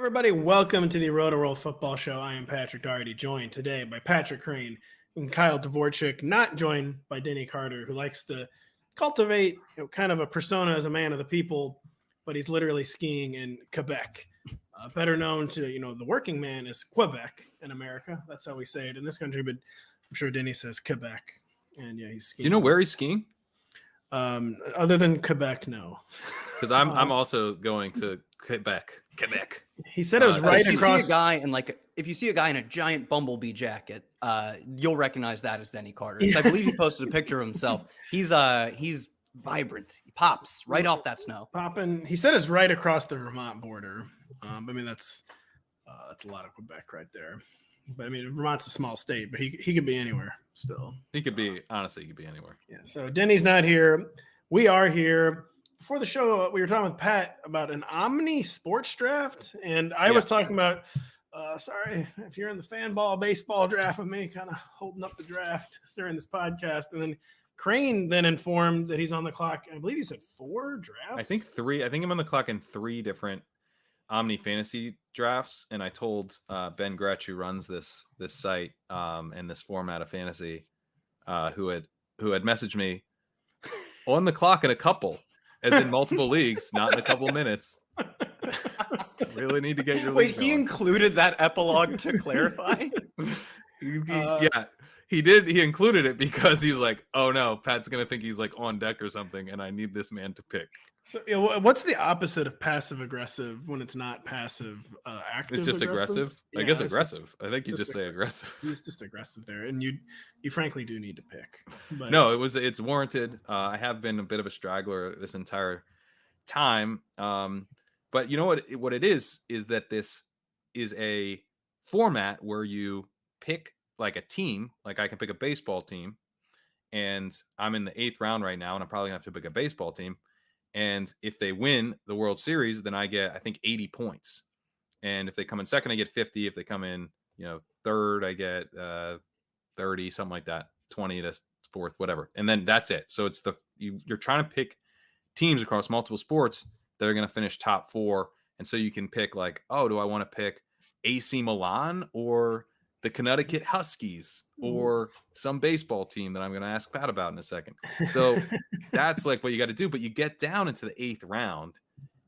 everybody. Welcome to the Rotoworld Football Show. I am Patrick Daugherty, joined today by Patrick Kerrane and Kyle Dvorchak, not joined by Denny Carter, who likes to cultivate kind of a persona as a man of the people, but he's literally skiing in Quebec. Better known to, the working man as Quebec in America. That's how we say it in this country, but I'm sure Denny says Quebec. And yeah, he's skiing. Do you know where he's skiing? Other than Quebec, no. Because I'm also going to Quebec. He said it was right across. If you see a guy in a giant bumblebee jacket, you'll recognize that as Denny Carter. I believe he posted a picture of himself. He's vibrant. He pops right off that snow. Popping. He said it's right across the Vermont border. That's a lot of Quebec right there. But Vermont's a small state, but he could be anywhere still. He could be anywhere. Yeah. So Denny's not here. We are here. Before the show, we were talking with Pat about an Omni sports draft, and I was talking about. Sorry if you're in the fan ball baseball draft with me, kind of holding up the draft during this podcast, and then Kerrane then informed that he's on the clock. I believe he said 4 drafts. I think 3. I think I'm on the clock in 3 different Omni fantasy drafts, and I told Ben Gretsch, who runs this site and this format of fantasy, who had messaged me on the clock in a couple, as in multiple leagues, not in a couple minutes. Really need to get your league he going. included that epilogue to clarify. Yeah, he did. He included it because he was like, "Oh no, Pat's gonna think he's like on deck or something, and I need this man to pick." So, what's the opposite of passive aggressive when it's not passive active? It's just aggressive. Yeah, I guess aggressive. I think you just say aggressive. He's just aggressive there, and you frankly do need to pick. But no, it's warranted. I have been a bit of a straggler this entire time. But you know what it is that this is a format where you pick like a team. Like I can pick a baseball team, and I'm in the 8th round right now, and I'm probably gonna have to pick a baseball team. And if they win the World Series, then I get, I think, 80 points. And if they come in second, I get 50. If they come in, third, I get 30, something like that, 20 to 4th, whatever. And then that's it. So it's you're trying to pick teams across multiple sports that are going to finish top 4. And so you can pick like, oh, do I want to pick AC Milan or the Connecticut Huskies or some baseball team that I'm going to ask Pat about in a second. So that's like what you got to do. But you get down into the 8th round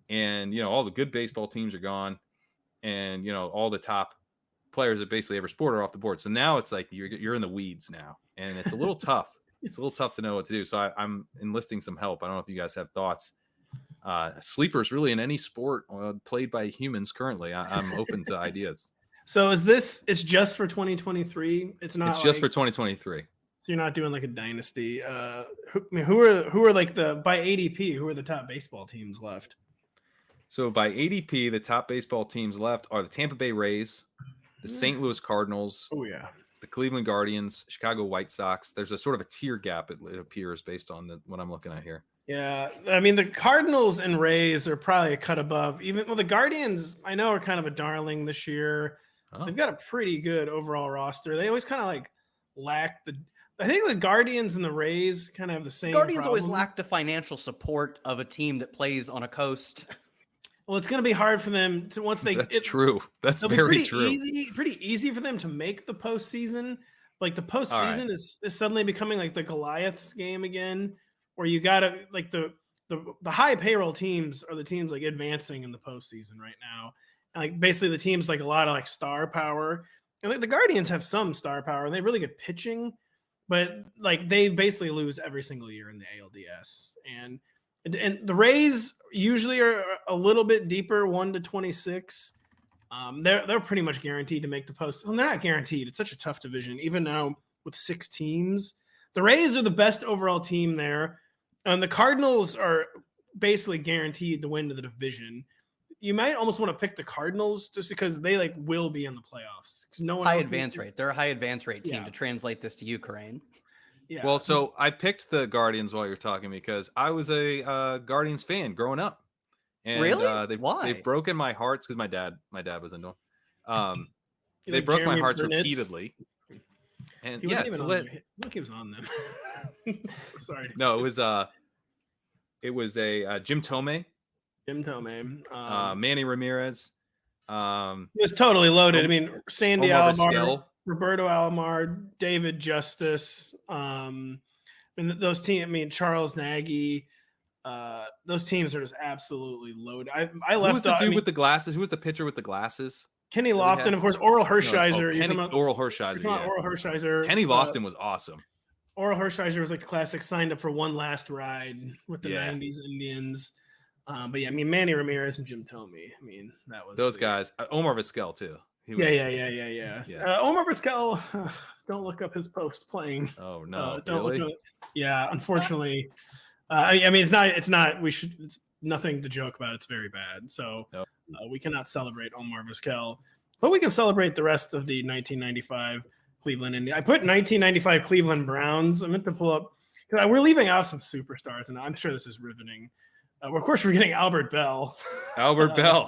and, all the good baseball teams are gone and, all the top players of basically every sport are off the board. So now it's like you're in the weeds now and it's a little tough. It's a little tough to know what to do. So I'm enlisting some help. I don't know if you guys have thoughts. Sleepers really in any sport played by humans currently. I'm open to ideas. So it's just for 2023? It's not. It's just for 2023. So you're not doing like a dynasty. Who are like by ADP? Who are the top baseball teams left? So by ADP, the top baseball teams left are the Tampa Bay Rays, the St. Louis Cardinals. Oh yeah. The Cleveland Guardians, Chicago White Sox. There's a sort of a tier gap, it appears, based on what I'm looking at here. Yeah, the Cardinals and Rays are probably a cut above. The Guardians, I know, are kind of a darling this year. Oh. They've got a pretty good overall roster. They always kind of like lack I think the Guardians and the Rays kind of have the same. Guardians problem. Always lack the financial support of a team that plays on a coast. Well, it's going to be hard for them to once they. That's true. That's very true. Pretty easy for them to make the postseason. Like the postseason is suddenly becoming like the Goliaths game again, where you got to like the high payroll teams are the teams like advancing in the postseason right now. And, like basically the teams like a lot of like star power, and like the Guardians have some star power and they have really good pitching, but like they basically lose every single year in the ALDS. And the Rays usually are a little bit deeper, 1 to 26. They're pretty much guaranteed to make the post. Well, they're not guaranteed. It's such a tough division, even now with 6 teams. The Rays are the best overall team there, and the Cardinals are basically guaranteed to win the division. You might almost want to pick the Cardinals just because they like will be in the playoffs. Because no one high advance rate. They're a high advance rate team. To translate this to Kerrane. Yeah. Well, so I picked the Guardians while you're talking because I was a Guardians fan growing up. And, really? Why? They've broken my heart because my dad was into them. They broke my hearts repeatedly. And he wasn't even on them. Look, he was on them. Sorry. No, it was a Jim Thome. Jim Thome. Manny Ramirez, It was totally loaded. I mean, Sandy Omar Alomar, Vizquel. Roberto Alomar, David Justice. And those teams. I mean, Charles Nagy. Those teams are just absolutely loaded. I left. Who was the dude with the glasses? Who was the pitcher with the glasses? Kenny Lofton, of course. Oral Hershiser. Oral Hershiser. Yeah. Oral Hershiser. Kenny Lofton was awesome. Oral Hershiser was like the classic, signed up for one last ride with the 90s Indians. But yeah, I mean, Manny Ramirez and Jim Thome. I mean, that was those guys. Omar Vizquel too. Yeah. Omar Vizquel, don't look up his post playing. Oh no, don't really? look up. Yeah, unfortunately. I mean, it's not. It's nothing to joke about. It's very bad. So we cannot celebrate Omar Vizquel, but we can celebrate the rest of the 1995 Cleveland Indians. I put 1995 Cleveland Browns. I meant to pull up because we're leaving out some superstars, and I'm sure this is riveting. Of course, we're getting Albert Bell. Albert Bell.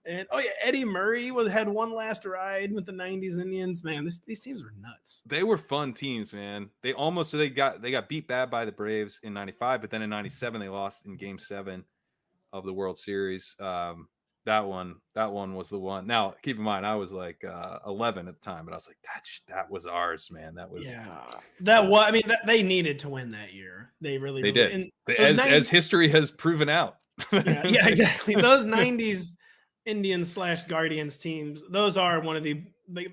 And Eddie Murray had one last ride with the 90s Indians. Man, these teams were nuts. They were fun teams, man. They got beat bad by the Braves in 95, but then in 97 they lost in Game 7 of the World Series. That one was the one. Now, keep in mind, I was like 11 at the time, but I was like, that was ours, man. That was I mean, they needed to win that year. They did. As history has proven out. yeah, exactly. Those 90s Indians / Guardians teams, those are one of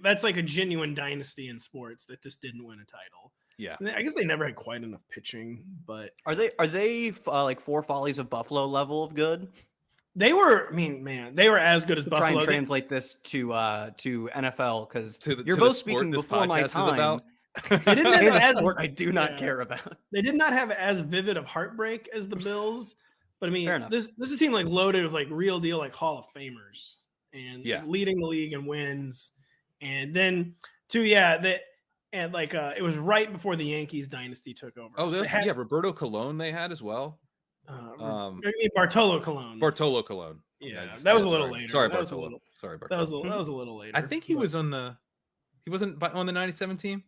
that's like a genuine dynasty in sports that just didn't win a title. Yeah, I guess they never had quite enough pitching, but are they like Four Follies of Buffalo level of good? They were, I mean, man, they were as good as Buffalo. Try and translate this to NFL because you're both speaking before my time. They didn't have as sport I do not care about. They did not have as vivid of heartbreak as the Bills, but I mean, this is a team like loaded with like real deal like Hall of Famers and leading the league in wins, and then it was right before the Yankees dynasty took over. Oh, Roberto Colon they had as well. Bartolo Colon. Yeah, that was a little later. Sorry, Bartolo. That was a little later. I think he wasn't on the 97 team.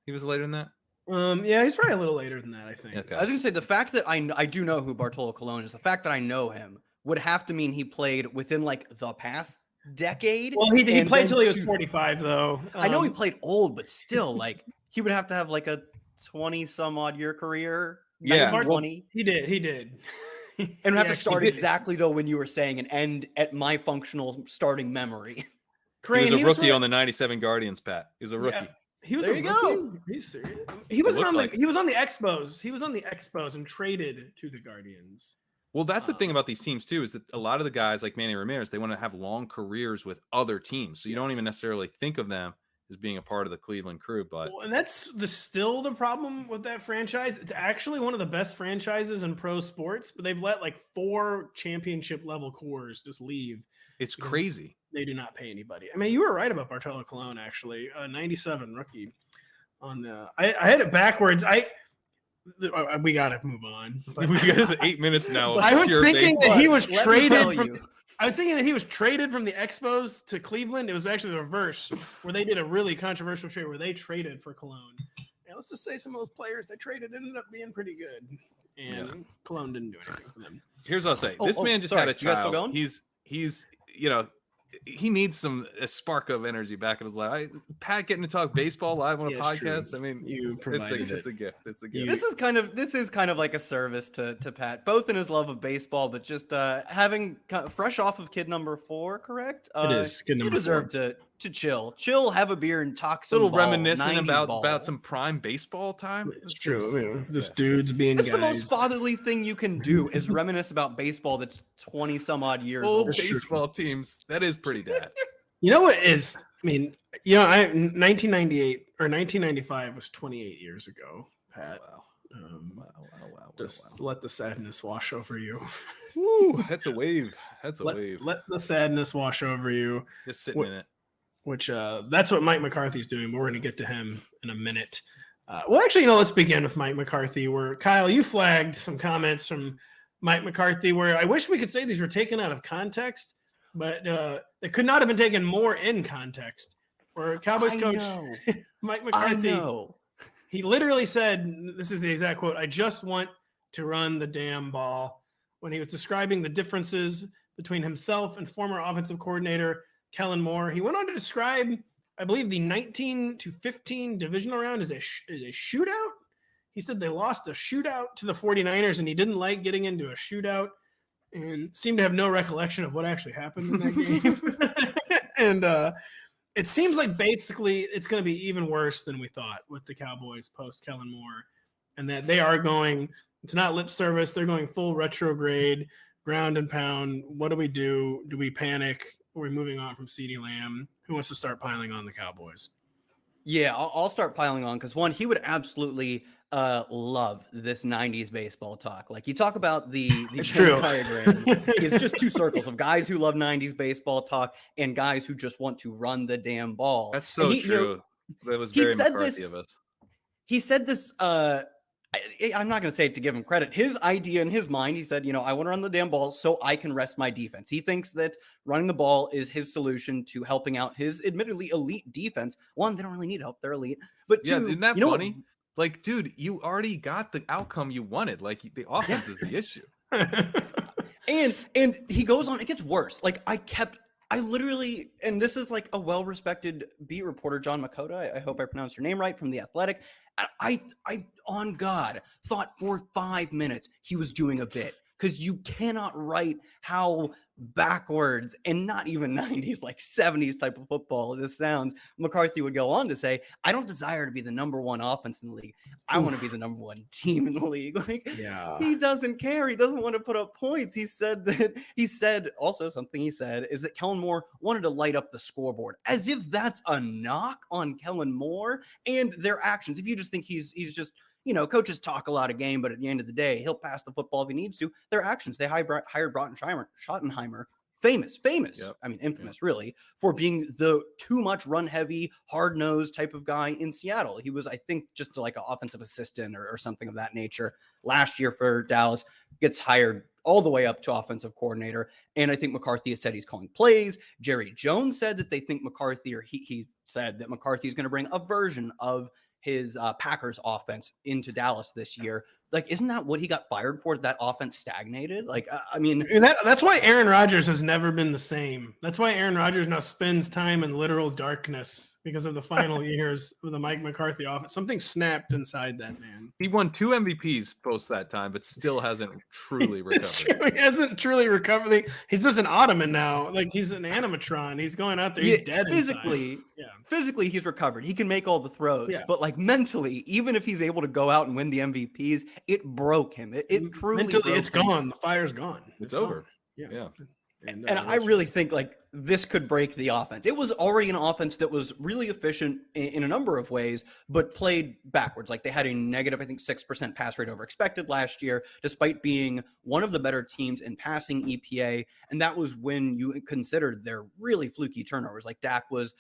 He was later than that. He's probably a little later than that, I think. Okay. I was gonna say the fact that I do know who Bartolo Colon is. The fact that I know him would have to mean he played within like the past decade. Well, he played till he was 45, though. I know he played old, but still, like he would have to have like a 20 some odd year career. Yeah, 20. He did. And have to start exactly though when you were saying and end at my functional starting memory. He was a rookie on the 97 Guardians, Pat. He was a rookie. Yeah. He was there you go. Are you serious? He was on the Expos. He was on the Expos and traded to the Guardians. Well, that's the thing about these teams too, is that a lot of the guys like Manny Ramirez, they want to have long careers with other teams. So you don't even necessarily think of them as being a part of the Cleveland crew. But and that's still the problem with that franchise. It's actually one of the best franchises in pro sports, but they've let like 4 championship level cores just leave. It's crazy. They do not pay anybody. I mean, you were right about Bartolo Colon, actually. 97 rookie. I had it backwards. We got to move on. We got 8 minutes now. I was thinking that he was traded from. I was thinking that he was traded from the Expos to Cleveland. It was actually the reverse, where they did a really controversial trade where they traded for Colon. And let's just say some of those players they traded ended up being pretty good, and Colon didn't do anything for them. Here's what I'll say: this man just had a child. You guys still going? He's he needs a spark of energy back in his life. Pat getting to talk baseball live on a podcast. True. I mean, it's a gift. It's a gift. This is kind of like a service to Pat, both in his love of baseball, but just having fresh off of kid number 4. Correct? It is kid number 4. You deserve to chill, have a beer, and talk some. A little reminiscent about some prime baseball time. It's true. I mean, just dudes being. That's guys. The most fatherly thing you can do is reminisce about baseball. That's 20 some odd years old. Baseball teams. That is pretty dad. You know what is? I mean, 1998 or 1995 was 28 years ago, Pat. Wow. Just let the sadness wash over you. Woo, that's a wave. That's a wave. Let the sadness wash over you. Just sitting in it. Which that's what Mike McCarthy's doing, but we're going to get to him in a minute. Well, actually, let's begin with Mike McCarthy, where Kyle, you flagged some comments from Mike McCarthy where I wish we could say these were taken out of context, but they could not have been taken more in context. Where Cowboys coach Mike McCarthy, he literally said, this is the exact quote, "I just want to run the damn ball," when he was describing the differences between himself and former offensive coordinator Kellen Moore. He went on to describe, I believe, the 19-15 divisional round as a shootout. He said they lost a shootout to the 49ers, and he didn't like getting into a shootout and seemed to have no recollection of what actually happened in that game. And it seems like basically it's going to be even worse than we thought with the Cowboys post Kellen Moore, and that they are going, it's not lip service. They're going full retrograde, ground and pound. What do? Do we panic? Are we moving on from CeeDee Lamb? Who wants to start piling on the Cowboys? Yeah, I'll start piling on because one, he would absolutely love this 90s baseball talk. Like you talk about the Venn diagram is just two circles of guys who love 90s baseball talk and guys who just want to run the damn ball. That's so true. That was very McCarthy of us. He said this, I'm not going to say it to give him credit. His idea in his mind, he said, I want to run the damn ball so I can rest my defense. He thinks that running the ball is his solution to helping out his admittedly elite defense. One, they don't really need help. They're elite. But two, isn't that funny? Like, dude, you already got the outcome you wanted. Like, the offense is the issue. And he goes on, it gets worse. Like, I literally, and this is like a well-respected beat reporter, John Makota, I hope I pronounced your name right, from The Athletic. I on God, thought for 5 minutes he was doing a bit, because you cannot write how backwards and not even 90s, like 70s type of football this sounds. McCarthy would go on to say, I don't desire to be the number one offense in the league. I want to be the number one team in the league. Like, he doesn't care. He doesn't want to put up points. He said something he said is that Kellen Moore wanted to light up the scoreboard, as if that's a knock on Kellen Moore and their actions. If you just think he's just, coaches talk a lot of game, but at the end of the day, he'll pass the football if he needs to. Their actions. They hired Schottenheimer, famous, yep. I mean, infamous, really, for being the too much run heavy, hard nosed type of guy in Seattle. He was, I think, just like an offensive assistant or something of that nature last year for Dallas, gets hired all the way up to offensive coordinator. And I think McCarthy has said he's calling plays. Jerry Jones said that they think McCarthy, or he said that McCarthy is going to bring a version of his Packers offense into Dallas this year. Like, isn't that what he got fired for? That offense stagnated? Like, I mean, that's why Aaron Rodgers has never been the same. That's why Aaron Rodgers now spends time in literal darkness because of the final years of the Mike McCarthy offense. Something snapped inside that man. He won 2 MVPs post that time, but still hasn't truly recovered. It's true. He hasn't truly recovered. He's just an ottoman now. Like, he's an animatron. He's going out there. He's dead physically. Inside. Yeah. Physically, he's recovered. He can make all the throws. Yeah. But like mentally, even if he's able to go out and win the MVPs, it broke him. It truly mentally, it's gone. The fire's gone. It's over. Gone. Yeah. And I really think like this could break the offense. It was already an offense that was really efficient in a number of ways, but played backwards. Like they had a negative, I think, 6% pass rate over expected last year, despite being one of the better teams in passing EPA. And that was when you considered their really fluky turnovers. Like Dak was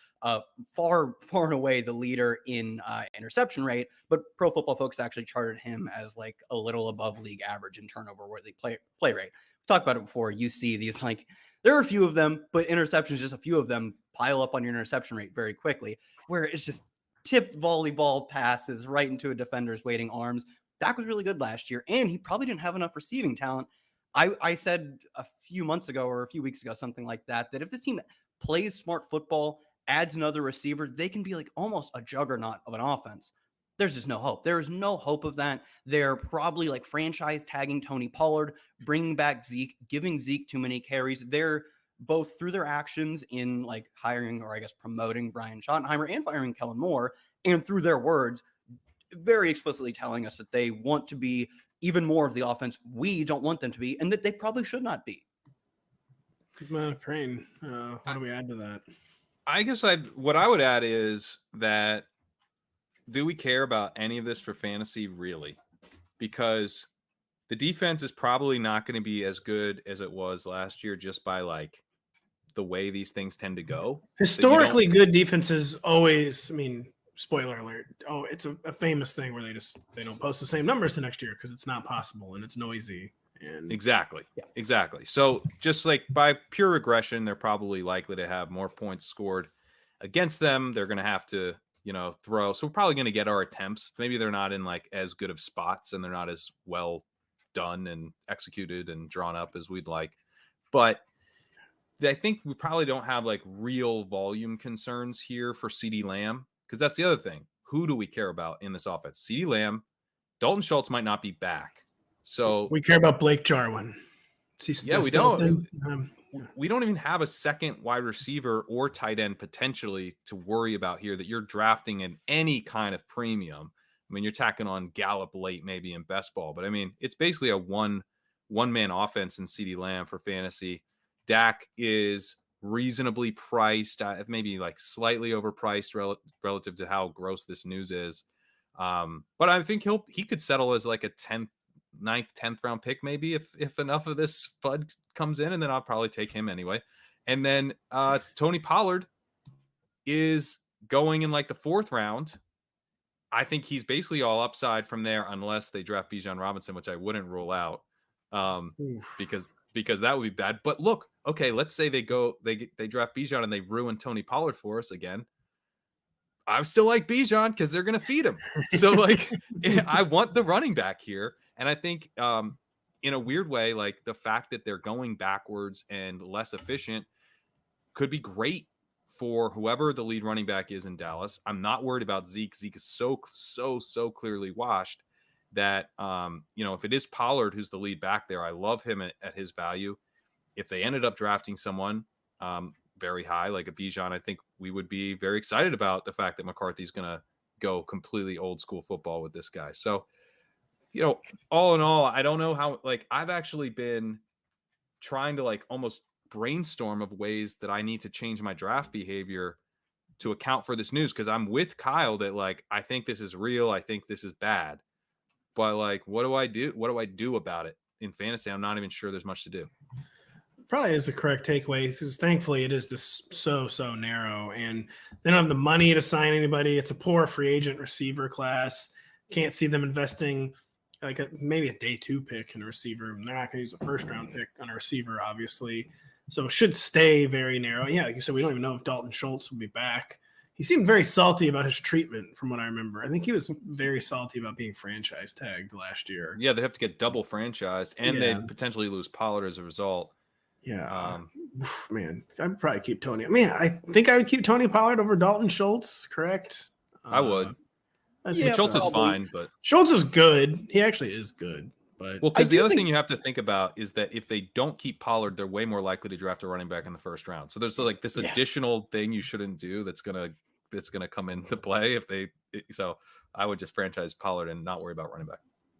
far and away the leader in interception rate, but Pro Football Focus actually charted him as like a little above league average in turnover-worthy play rate. Talked about it before. You see these, like, there are a few of them, but interceptions, just a few of them pile up on your interception rate very quickly, where it's just tipped volleyball passes right into a defender's waiting arms. Dak was really good last year, and he probably didn't have enough receiving talent. I said a few months ago or a few weeks ago, something like that, that if this team plays smart football, adds another receiver, they can be like almost a juggernaut of an offense. There's just no hope. There is no hope of that. They're probably like franchise tagging Tony Pollard, bringing back Zeke, giving Zeke too many carries. They're both through their actions in like hiring, or I guess promoting Brian Schottenheimer and firing Kellen Moore, and through their words, very explicitly telling us that they want to be even more of the offense we don't want them to be, and that they probably should not be. Crane, how do we add to that? I guess what I would add is that, do we care about any of this for fantasy, really? Because the defense is probably not going to be as good as it was last year, just by like the way these things tend to go. Historically, good defenses always, I mean, spoiler alert. Oh, it's a famous thing where they don't post the same numbers the next year because it's not possible and it's noisy. And Exactly. So just like by pure regression, they're probably likely to have more points scored against them. They're going to have to, throw. So we're probably going to get our attempts. Maybe they're not in like as good of spots and they're not as well done and executed and drawn up as we'd like. But I think we probably don't have like real volume concerns here for CeeDee Lamb, because that's the other thing. Who do we care about in this offense? CeeDee Lamb, Dalton Schultz might not be back. So we care about Blake Jarwin. We don't. We don't even have a second wide receiver or tight end potentially to worry about here that you're drafting in any kind of premium. I mean, you're tacking on Gallup late maybe in best ball, but I mean, it's basically a one-man offense in CeeDee Lamb for fantasy. Dak is reasonably priced, maybe like slightly overpriced relative to how gross this news is. But I think he could settle as like a 9th, 10th round pick, maybe if enough of this FUD comes in, and then I'll probably take him anyway. And then Tony Pollard is going in like the 4th round. I think he's basically all upside from there, unless they draft Bijan Robinson, which I wouldn't rule out, because that would be bad. But look, okay, let's say they draft Bijan and they ruin Tony Pollard for us again. I still like Bijan because they're going to feed him. So like, I want the running back here. And I think in a weird way, like the fact that they're going backwards and less efficient could be great for whoever the lead running back is in Dallas. I'm not worried about Zeke. Zeke is so clearly washed that, if it is Pollard who's the lead back there, I love him at his value. If they ended up drafting someone very high, like a Bijan, I think we would be very excited about the fact that McCarthy's going to go completely old school football with this guy. So, all in all, I don't know how, like, I've actually been trying to like almost brainstorm of ways that I need to change my draft behavior to account for this news. Cause I'm with Kyle that like, I think this is real. I think this is bad, but like, what do I do? What do I do about it in fantasy? I'm not even sure there's much to do. Probably is the correct takeaway, because thankfully it is just so narrow, and they don't have the money to sign anybody. It's a poor free agent receiver class. Can't see them investing like maybe a day 2 pick in a receiver. They're not going to use a 1st round pick on a receiver, obviously. So it should stay very narrow. Yeah, like you said, we don't even know if Dalton Schultz will be back. He seemed very salty about his treatment, from what I remember. I think he was very salty about being franchise tagged last year. Yeah, they have to get double franchised, and they'd potentially lose Pollard as a result. Yeah, man, I'd probably keep Tony. I mean, I think I would keep Tony Pollard over Dalton Schultz. Correct? I would. Schultz is fine, but Schultz is good. He actually is good. But because the other thing you have to think about is that if they don't keep Pollard, they're way more likely to draft a running back in the 1st round. So there's like this additional thing you shouldn't do that's gonna come into play So I would just franchise Pollard and not worry about running back.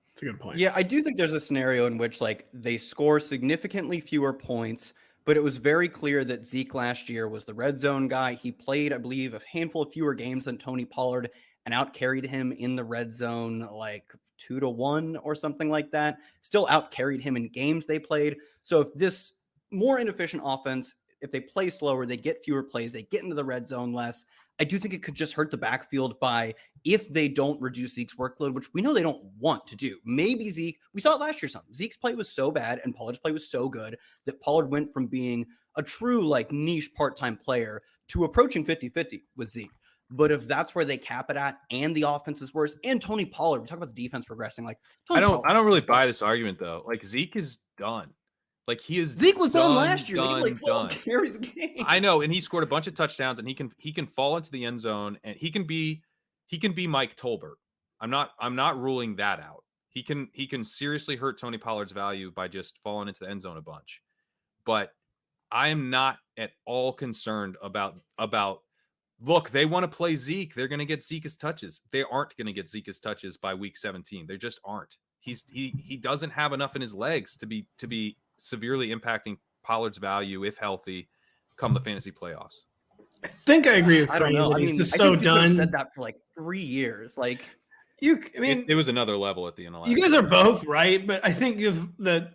That's a good point. Yeah, I do think there's a scenario in which like they score significantly fewer points, but it was very clear that Zeke last year was the red zone guy. He played, I believe, a handful of fewer games than Tony Pollard and outcarried him in the red zone like 2-1 or something like that. Still outcarried him in games they played. So if this more inefficient offense, if they play slower, they get fewer plays, they get into the red zone less, I do think it could just hurt the backfield by, if they don't reduce Zeke's workload, which we know they don't want to do. Maybe Zeke, we saw it last year something. Zeke's play was so bad and Pollard's play was so good that Pollard went from being a true like niche part-time player to approaching 50-50 with Zeke. But if that's where they cap it at and the offense is worse, and Tony Pollard, we talk about the defense regressing. Like I don't really buy this argument though. Like Zeke is done. Like Zeke was done last year. He had like 12 carries a game. I know, and he scored a bunch of touchdowns, and he can fall into the end zone, and he can be Mike Tolbert. I'm not ruling that out. He can seriously hurt Tony Pollard's value by just falling into the end zone a bunch. But I am not at all concerned about look, they want to play Zeke. They're going to get Zeke's touches. They aren't going to get Zeke's touches by week 17. They just aren't. He doesn't have enough in his legs to be severely impacting Pollard's value, if healthy, come the fantasy playoffs. I think I agree with I don't know. I mean, he's just so done. Said that for like 3 years. Like it was another level at the end of last year. You guys are both right, but I think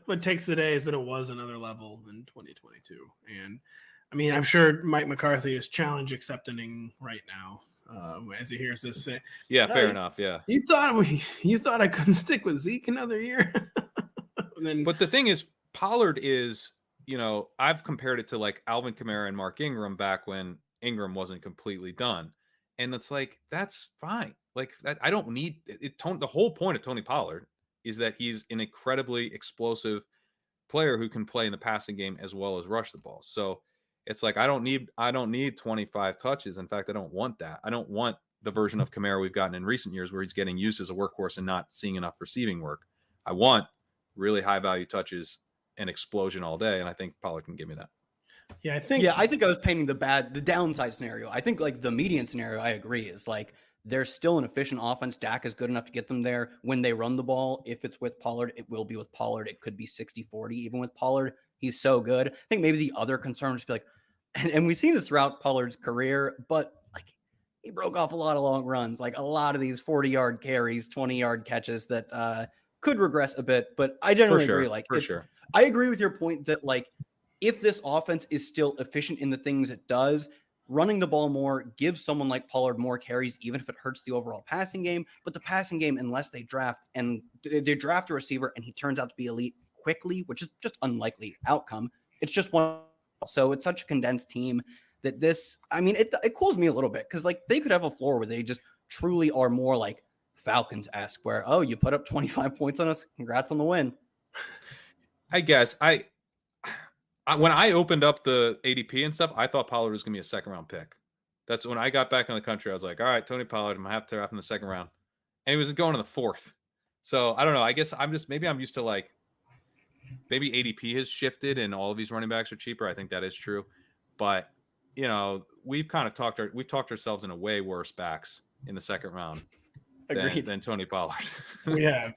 what takes the day is that it was another level in 2022. And I mean, I'm sure Mike McCarthy is challenge accepting right now. As he hears this say, yeah, fair enough. Yeah, you thought I couldn't stick with Zeke another year. But the thing is, Pollard is, I've compared it to like Alvin Kamara and Mark Ingram back when Ingram wasn't completely done, and it's like that's fine. Like that, I don't need it. The whole point of Tony Pollard is that he's an incredibly explosive player who can play in the passing game as well as rush the ball. So It's like I don't need 25 touches. In fact, I don't want that. I don't want the version of Kamara we've gotten in recent years where he's getting used as a workhorse and not seeing enough receiving work. I want really high value touches and explosion all day, and I think Pollard can give me that. Yeah, I think I was painting the downside scenario. I think like the median scenario, I agree, is like there's still an efficient offense. Dak is good enough to get them there when they run the ball. If it's with Pollard, it will be with Pollard. It could be 60-40 even with Pollard. He's so good. I think maybe the other concern would just be like, and we've seen this throughout Pollard's career, but like he broke off a lot of long runs, like a lot of these 40-yard carries, 20-yard catches that could regress a bit. But I generally agree. Like, I agree with your point that like if this offense is still efficient in the things it does, running the ball more gives someone like Pollard more carries, even if it hurts the overall passing game. But the passing game, unless they draft a receiver and he turns out to be elite quickly, which is just unlikely outcome, it's just one. So it's such a condensed team that it cools me a little bit because like they could have a floor where they just truly are more like Falcons-esque, where, oh, you put up 25 points on us, congrats on the win. I guess when I opened up the ADP and stuff, I thought Pollard was going to be a second-round pick. That's when I got back in the country. I was like, all right, Tony Pollard, I'm going to have to draft in the second round. And he was going in the fourth. So I don't know. I guess I'm used to like maybe ADP has shifted and all of these running backs are cheaper. I think that is true. But, you know, we've kind of talked ourselves in a way worse backs in the second round than Tony Pollard. We have.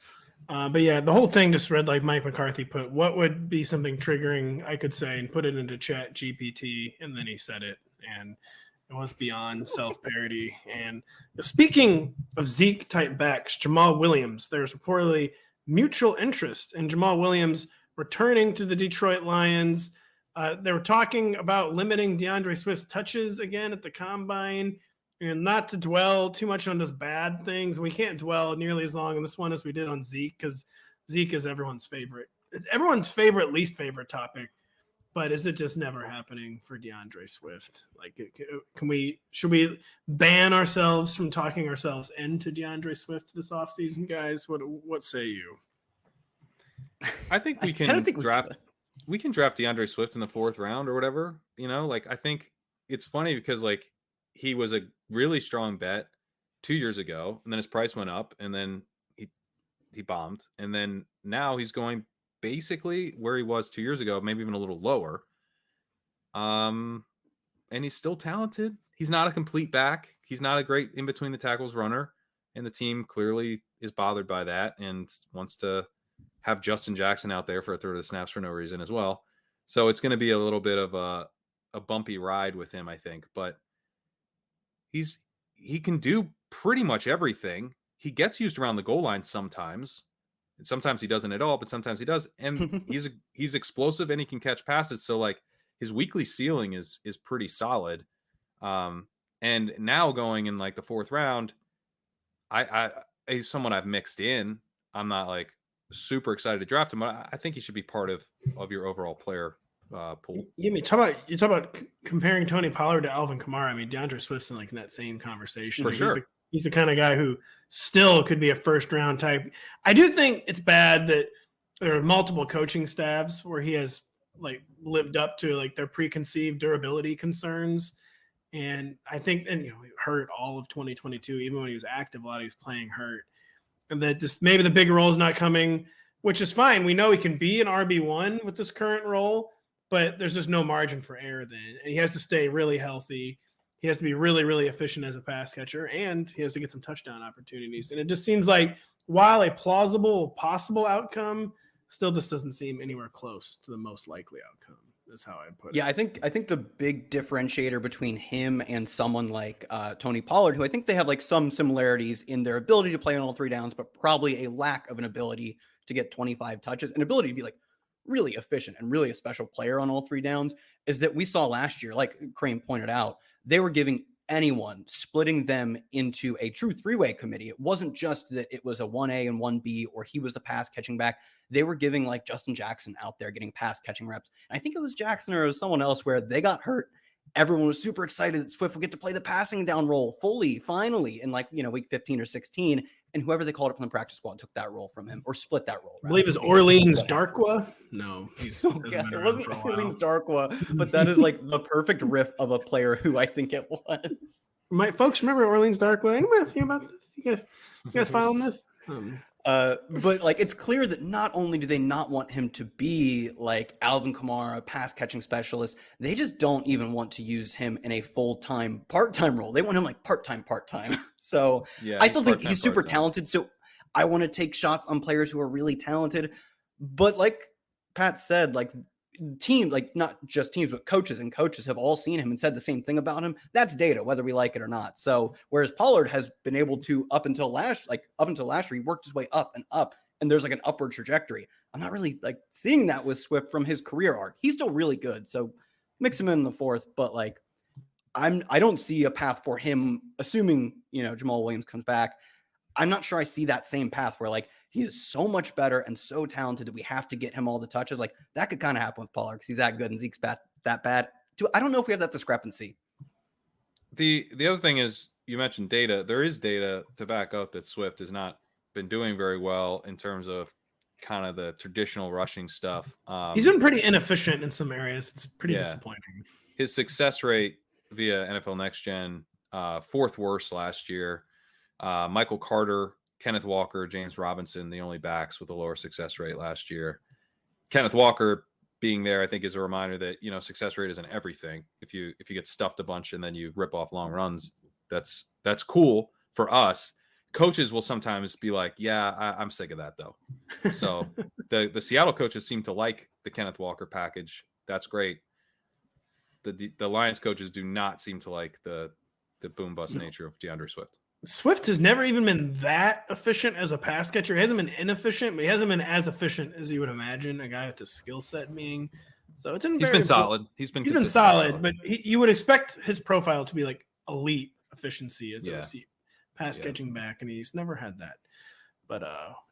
But yeah, the whole thing just read like Mike McCarthy put, what would be something triggering, I could say, and put it into Chat GPT, and then he said it, and it was beyond self-parody. And speaking of Zeke-type backs, Jamaal Williams, there's reportedly mutual interest in Jamaal Williams returning to the Detroit Lions. They were talking about limiting DeAndre Swift's touches again at the Combine, and not to dwell too much on just bad things. We can't dwell nearly as long on this one as we did on Zeke, because Zeke is everyone's favorite. It's everyone's favorite, least favorite topic. But is it just never happening for DeAndre Swift? Like, should we ban ourselves from talking ourselves into DeAndre Swift this offseason, guys? What say you? I think we can draft DeAndre Swift in the fourth round or whatever. You know, like I think it's funny because like he was a really strong bet 2 years ago, and then his price went up, and then he bombed, and then now he's going basically where he was 2 years ago, maybe even a little lower. And he's still talented. He's not a complete back. He's not a great in between the tackles runner, and the team clearly is bothered by that and wants to have Justin Jackson out there for a third of the snaps for no reason as well. So it's going to be a little bit of a bumpy ride with him, I think, but he can do pretty much everything. He gets used around the goal line sometimes. And sometimes he doesn't at all, but sometimes he does. And he's explosive and he can catch passes. So like his weekly ceiling is pretty solid. And now going in like the fourth round, he's someone I've mixed in. I'm not like super excited to draft him, but I think he should be part of your overall player pool. You talk about comparing Tony Pollard to Alvin Kamara. I mean, DeAndre Swift's in that same conversation. For sure. He's the kind of guy who still could be a first round type. I do think it's bad that there are multiple coaching staffs where he has lived up to their preconceived durability concerns. And I think, he hurt all of 2022, even when he was active, a lot of he was playing hurt. And that just maybe the big role is not coming, which is fine. We know he can be an RB1 with this current role, but there's just no margin for error then. And he has to stay really healthy. He has to be really, really efficient as a pass catcher, and he has to get some touchdown opportunities. And it just seems like while a plausible possible outcome, still this doesn't seem anywhere close to the most likely outcome, is how I put it. Yeah, I think the big differentiator between him and someone like Tony Pollard, who I think they have some similarities in their ability to play on all three downs, but probably a lack of an ability to get 25 touches, an ability to be really efficient and really a special player on all three downs, is that we saw last year, like Kerrane pointed out, they were giving anyone, splitting them into a true three-way committee. It wasn't just that it was a 1A and 1B, or he was the pass catching back. They were giving Justin Jackson out there getting pass catching reps. And I think it was Jackson or it was someone else where they got hurt. Everyone was super excited that Swift would get to play the passing down role fully, finally, in week 15 or 16. and whoever they called it from the practice squad took that role from him or split that role. I believe it was Orleans Darkwa. No, it wasn't Orleans Darkwa, but that is like the perfect riff of a player who I think it was. Folks remember Orleans Darkwa? Anyone think about this? You guys following this? But like, it's clear that not only do they not want him to be like Alvin Kamara, pass catching specialist, they just don't even want to use him in a full-time, part-time role. They want him like part-time. So I still think he's super talented. So I want to take shots on players who are really talented. But like Pat said, like teams, like not just teams, but coaches have all seen him and said the same thing about him. That's data, whether we like it or not. So whereas Pollard has been able to up until last year, he worked his way up, and there's like an upward trajectory. I'm not really like seeing that with Swift from his career arc. He's still really good. So mix him in the fourth, but like I don't see a path for him, assuming, Jamaal Williams comes back. I'm not sure I see that same path where like he is so much better and so talented that we have to get him all the touches. Like that could kind of happen with Pollard because he's that good and Zeke's that bad. I don't know if we have that discrepancy. The other thing is, you mentioned data. There is data to back up that Swift has not been doing very well in terms of kind of the traditional rushing stuff. He's been pretty inefficient in some areas. It's pretty disappointing. His success rate via NFL Next Gen, fourth worst last year. Michael Carter, Kenneth Walker, James Robinson, the only backs with a lower success rate last year. Kenneth Walker being there, I think, is a reminder that, success rate isn't everything. If you get stuffed a bunch and then you rip off long runs, that's cool for us. Coaches will sometimes be like, yeah, I'm sick of that though. So the Seattle coaches seem to like the Kenneth Walker package. That's great. The Lions coaches do not seem to like the boom bust nature of DeAndre Swift. Swift has never even been that efficient as a pass catcher. He hasn't been inefficient, but he hasn't been as efficient as you would imagine a guy with his skill set being. So he's been solid. He's been solid, but you would expect his profile to be like elite efficiency as a pass catching back, and he's never had that. But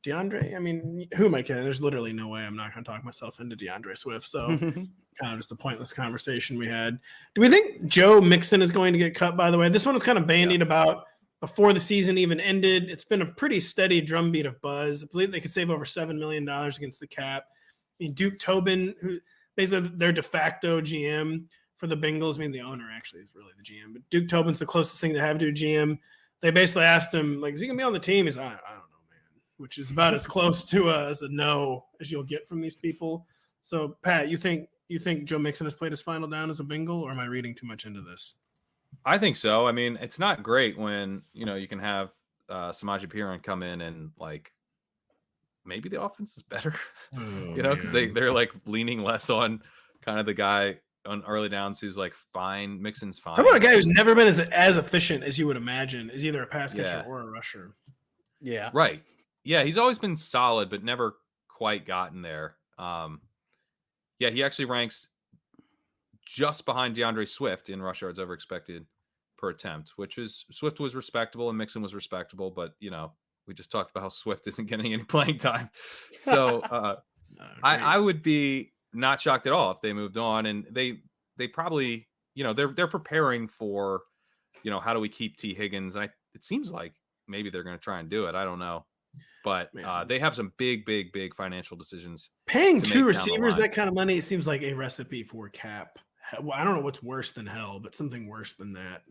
DeAndre, I mean, who am I kidding? There's literally no way I'm not going to talk myself into DeAndre Swift. So kind of just a pointless conversation we had. Do we think Joe Mixon is going to get cut, by the way? This one was kind of bandied about before the season even ended. It's been a pretty steady drumbeat of buzz. I believe they could save over $7 million against the cap. I mean, Duke Tobin, who basically their de facto GM for the Bengals. I mean, the owner actually is really the GM, but Duke Tobin's the closest thing to have to a GM. They basically asked him, like, is he going to be on the team? He's like, I don't know, man, which is about as close to as a no as you'll get from these people. So, Pat, you think Joe Mixon has played his final down as a Bengal, or am I reading too much into this? I think so. I mean, it's not great when, you can have Samaje Perine come in and like maybe the offense is better, because they're like leaning less on kind of the guy on early downs who's like fine. Mixon's fine. How about a guy who's never been as efficient as you would imagine is either a pass catcher or a rusher? Yeah. Right. Yeah. He's always been solid, but never quite gotten there. He actually ranks just behind DeAndre Swift in rush yards over expected per attempt, which is Swift was respectable and Mixon was respectable, but we just talked about how Swift isn't getting any playing time. So I would be not shocked at all if they moved on, and they probably, they're preparing for, how do we keep T Higgins? And it seems like maybe they're going to try and do it. I don't know. But they have some big financial decisions. Paying two receivers that kind of money seems like a recipe for cap. I don't know what's worse than hell, but something worse than that.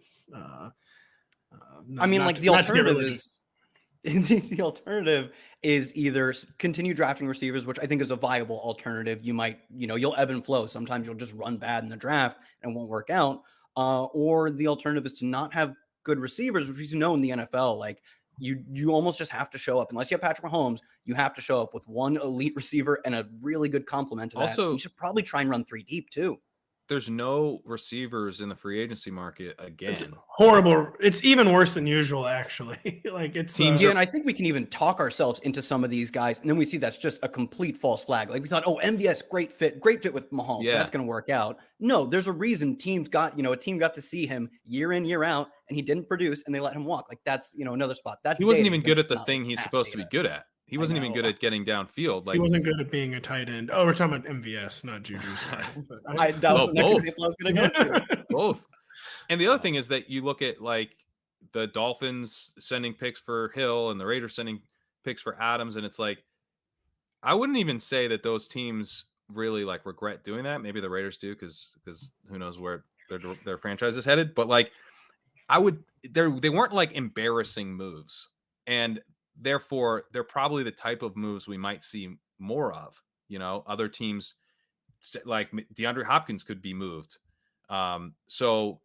The alternative is either continue drafting receivers, which I think is a viable alternative. You might, you'll ebb and flow. Sometimes you'll just run bad in the draft and it won't work out. Or the alternative is to not have good receivers, which in the NFL, like you almost just have to show up. Unless you have Patrick Mahomes, you have to show up with one elite receiver and a really good complement to that. Also, you should probably try and run 3 deep too. There's no receivers in the free agency market again. It's horrible. It's even worse than usual, actually. Like it's and I think we can even talk ourselves into some of these guys, and then we see that's just a complete false flag. Like we thought, MVS, great fit with Mahomes. Yeah. That's going to work out. No, there's a reason a team got to see him year in, year out, and he didn't produce, and they let him walk. Like that's another spot. He wasn't even good at the thing he's supposed to be good at. He wasn't even good at getting downfield. Like he wasn't good at being a tight end. Oh, we're talking about MVS, not Juju. Sorry. That was the next example I was going to go to. Both. And the other thing is that you look at like the Dolphins sending picks for Hill and the Raiders sending picks for Adams. And it's like, I wouldn't even say that those teams really like regret doing that. Maybe the Raiders do because who knows where their franchise is headed. But like, they weren't like embarrassing moves, and therefore they're probably the type of moves we might see more of. Other teams like DeAndre Hopkins could be moved. So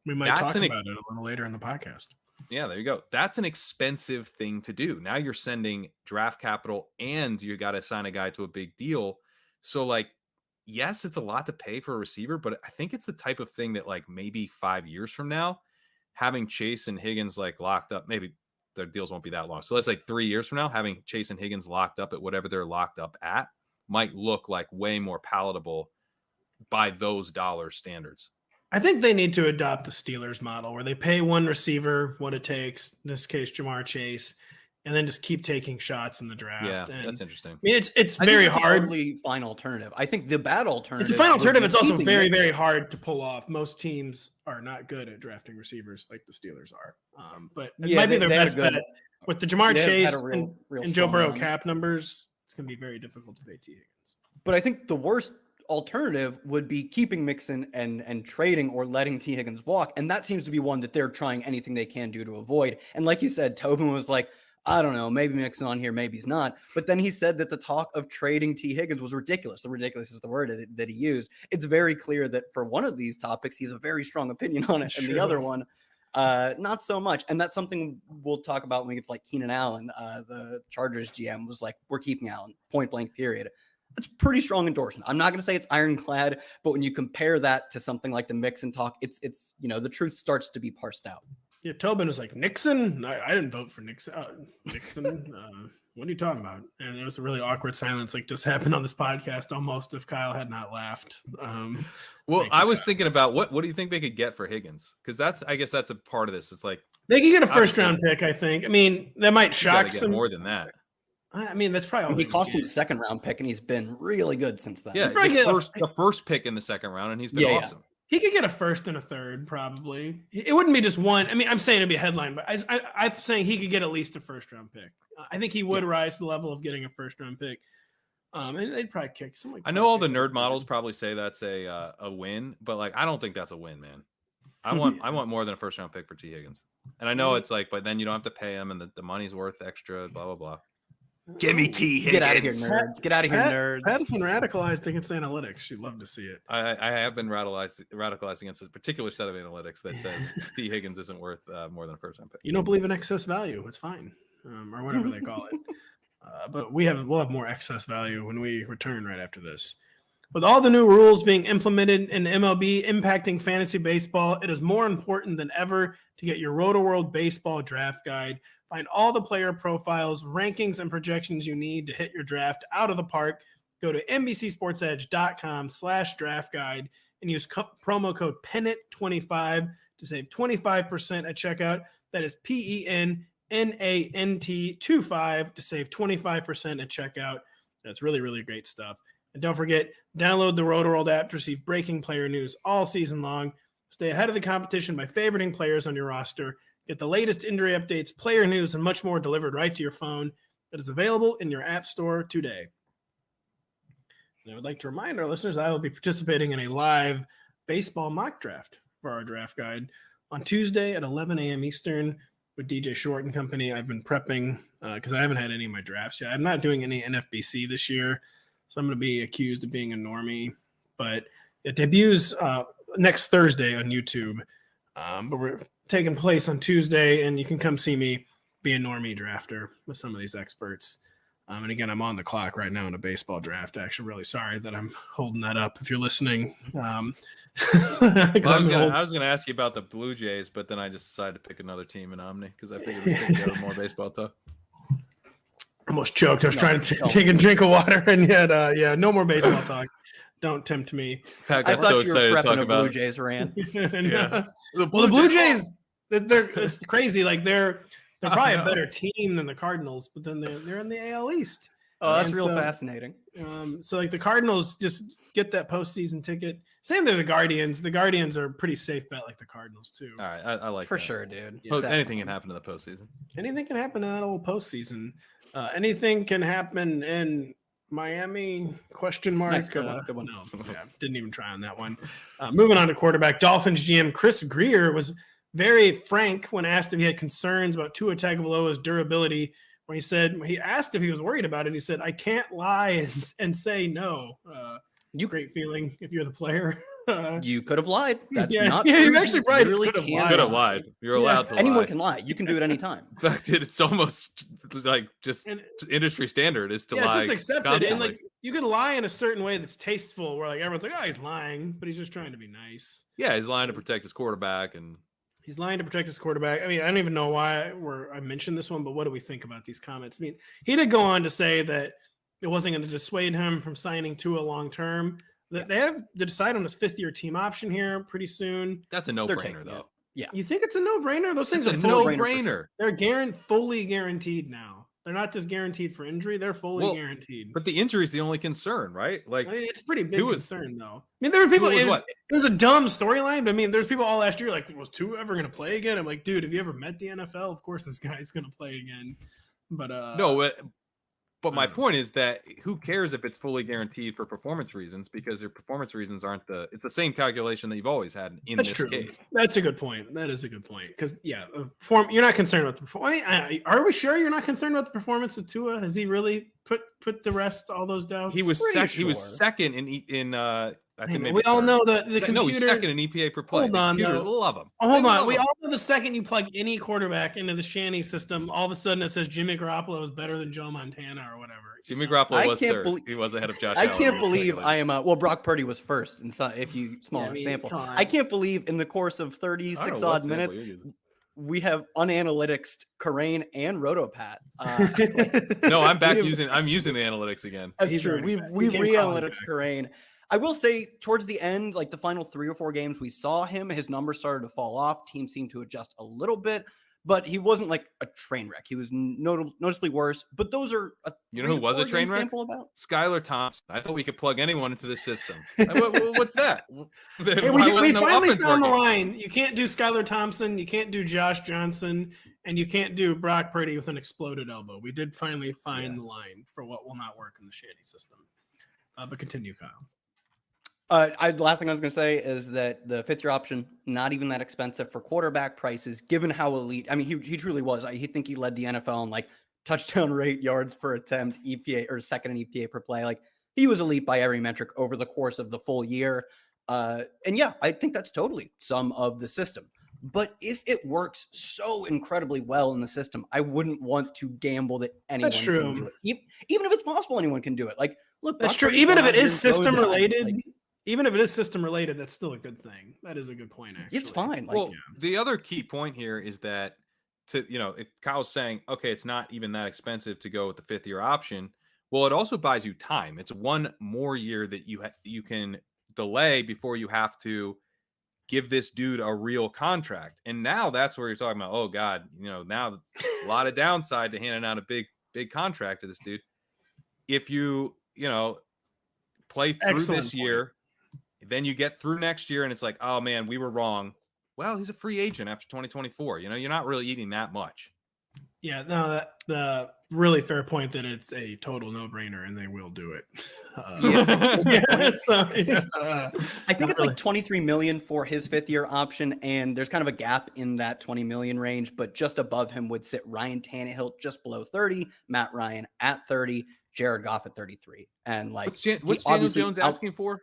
we might talk about it a little later in the podcast. Yeah, there you go. That's an expensive thing to do. Now you're sending draft capital and you got to sign a guy to a big deal. So like, yes, it's a lot to pay for a receiver, but I think it's the type of thing that like maybe 5 years from now, having Chase and Higgins like locked up, maybe their deals won't be that long. So let's like 3 years from now, having Chase and Higgins locked up at whatever they're locked up at might look like way more palatable by those dollar standards. I think they need to adopt the Steelers model where they pay one receiver what it takes, in this case, Jamar Chase, and then just keep taking shots in the draft. Yeah, and that's interesting. I mean, it's very hard. Totally fine alternative. I think the bad alternative. It's a fine alternative. It's also very, very hard to pull off. Most teams are not good at drafting receivers like the Steelers are. But it might be their best bet. With the Jamar Chase and Joe Burrow cap numbers, it's going to be very difficult to pay T. Higgins. But I think the worst alternative would be keeping Mixon and trading or letting T. Higgins walk. And that seems to be one that they're trying anything they can do to avoid. And like you said, Tobin was like, I don't know, maybe Mixon on here, maybe he's not. But then he said that the talk of trading T. Higgins was ridiculous. The ridiculous is the word that he used. It's very clear that for one of these topics, he has a very strong opinion on it. And the other one, not so much. And that's something we'll talk about when we get to like Keenan Allen. The Chargers GM was like, we're keeping Allen, point blank, period. It's pretty strong endorsement. I'm not going to say it's ironclad, but when you compare that to something like the Mixon talk, it's the truth starts to be parsed out. Yeah, Tobin was like, Nixon? I didn't vote for Nixon. Nixon? What are you talking about? And it was a really awkward silence, like just happened on this podcast almost if Kyle had not laughed. Well, I was thinking about what do you think they could get for Higgins? Because I guess that's a part of this. It's like they could get a first round pick, I think. I mean, that might shock some more than that. I mean, that's probably all he cost him a second round pick, and he's been really good since then. Yeah, the first pick in the second round, and he's been awesome. Yeah. He could get a first and a third, probably. It wouldn't be just one. I mean, I'm saying it'd be a headline, but I'm saying he could get at least a first round pick. I think he would rise to the level of getting a first round pick. And they'd probably kick someone. I know all the nerd models probably say that's a win, but like I don't think that's a win, man. I want more than a first round pick for T. Higgins. And I know it's like, but then you don't have to pay him, and the money's worth extra. Blah blah blah. Give me T. Higgins. Get out of here, nerds. Get out of here, nerds. Pat's been radicalized against analytics. You'd love to see it. I have been radicalized against a particular set of analytics that says T. Higgins isn't worth more than a first round pick. You don't believe in excess value. It's fine. Or whatever they call it. But we'll have more excess value when we return right after this. With all the new rules being implemented in MLB impacting fantasy baseball, it is more important than ever to get your Rotoworld Baseball Draft Guide. Find all the player profiles, rankings, and projections you need to hit your draft out of the park. Go to NBCSportsEdge.com/draft guide and use promo code PENNANT25 to save 25% at checkout. That is PENNANT25 to save 25% at checkout. That's really, really great stuff. And don't forget, download the Rotoworld app to receive breaking player news all season long. Stay ahead of the competition by favoriting players on your roster. Get the latest injury updates, player news, and much more delivered right to your phone. That is available in your app store today. And I would like to remind our listeners I will be participating in a live baseball mock draft for our draft guide on Tuesday at 11 a.m. Eastern with DJ Short and company. I've been prepping because I haven't had any of my drafts yet. I'm not doing any NFBC this year, so I'm going to be accused of being a normie. But it debuts next Thursday on YouTube. But we're taking place on Tuesday, and you can come see me be a normie drafter with some of these experts. And again, I'm on the clock right now in a baseball draft. Actually, really sorry that I'm holding that up if you're listening. I was going to ask you about the Blue Jays, but then I just decided to pick another team in Omni because I figured we'd take more baseball talk. Almost choked. I was trying to take a drink of water, and yet, no more baseball talk. Don't tempt me. Pat got so excited to talk about Blue Jays rant. Yeah. The Blue Jays, it's crazy. Like they're probably a better team than the Cardinals, but then they're in the AL East. Oh, that's fascinating. So like the Cardinals just get that postseason ticket. Same thing with the Guardians. The Guardians are a pretty safe bet, like the Cardinals too. All right, I like for that. sure, dude. Yeah, anything can happen in the postseason. Anything can happen in that old postseason. Anything can happen in Miami? Question mark. Nice, good one. No, yeah, didn't even try on that one. Moving on to quarterback. Dolphins GM Chris Greer was very frank when asked if he had concerns about Tua Tagovailoa's durability. When he asked if he was worried about it, he said, "I can't lie and say no." Great feeling if you're the player. You could have lied. That's not true. true. You're actually right. You really could have lied. You're allowed to lie. Anyone can lie. You can do it anytime. In fact, it's almost like just industry standard is to lie. It's just accepted. Constantly. And like you can lie in a certain way that's tasteful, where like everyone's like, "Oh, he's lying," but he's just trying to be nice. Yeah, he's lying to protect his quarterback, and he's lying to protect his quarterback. I mean, I don't even know why I mentioned this one, but what do we think about these comments? I mean, he did go on to say that it wasn't going to dissuade him from signing Tua long term. They have to decide on his 5th-year team option here pretty soon. That's a no-brainer, though. Yeah. You think it's a no-brainer? Those things are no-brainer. They're fully guaranteed now. They're not just guaranteed for injury. They're fully guaranteed. But the injury is the only concern, right? Like, I mean, it's a pretty big concern, though. I mean, there were people. It was a dumb storyline, but I mean, there's people all last year like, was Tua ever going to play again? I'm like, dude, have you ever met the NFL? Of course, this guy's going to play again. But no. But my point is that who cares if it's fully guaranteed for performance reasons, because your performance reasons it's the same calculation that you've always had in this case. That's a good point. That is a good point. Because you're not concerned about the performance. Are we sure you're not concerned about the performance with Tua? Has he really put to rest all those doubts? He was He was second in I think maybe we all know the computers. No, he's second in EPA per play. Hold on, the computers love him. Hold on. We all know the second you plug any quarterback into the Shanny system, all of a sudden it says Jimmy Garoppolo is better than Joe Montana or whatever. Jimmy Garoppolo was third. He was ahead of Josh Allen. I can't believe I am. Brock Purdy was first. And if you smaller sample, I can't believe in the course of 36 odd minutes we have unanalyticsed Kerrane and Rotopat. No, I'm using the analytics again. That's true. We've re-analytics Kerrane. I will say towards the end, like the final 3 or 4 games we saw him, his numbers started to fall off. Teams seemed to adjust a little bit, but he wasn't like a train wreck. He was noticeably worse. But those are who was a train wreck? Skylar Thompson. I thought we could plug anyone into the system. What's that? We finally found the line. You can't do Skylar Thompson. You can't do Josh Johnson. And you can't do Brock Purdy with an exploded elbow. We did finally find the line for what will not work in the Shanny system. But continue, Kyle. Last thing I was going to say is that the 5th-year option, not even that expensive for quarterback prices, given how elite. I mean, he truly was. I think he led the NFL in like touchdown rate, yards per attempt, EPA, or second in EPA per play. Like he was elite by every metric over the course of the full year. And yeah, I think that's totally some of the system. But if it works so incredibly well in the system, I wouldn't want to gamble that anyone can do it. Even if it's possible, anyone can do it. Like, look, that's true. Even if it is system related. Even if it is system related, that's still a good thing. That is a good point, actually. It's fine. The other key point here is that, if Kyle's saying, okay, it's not even that expensive to go with the 5th-year option. Well, it also buys you time. It's one more year that you can delay before you have to give this dude a real contract. And now that's where you're talking about, oh God, now a lot of downside to handing out a big contract to this dude. If you play through this year, then you get through next year and it's like, oh man, we were wrong. Well, he's a free agent after 2024. You're not really eating that much. Yeah, no, the really fair point that it's a total no-brainer and they will do it. I think it's like $23 million for his 5th-year option, and there's kind of a gap in that $20 million range, but just above him would sit Ryan Tannehill just below 30, Matt Ryan at 30, Jared Goff at 33. And like, what's Daniel Jones asking for?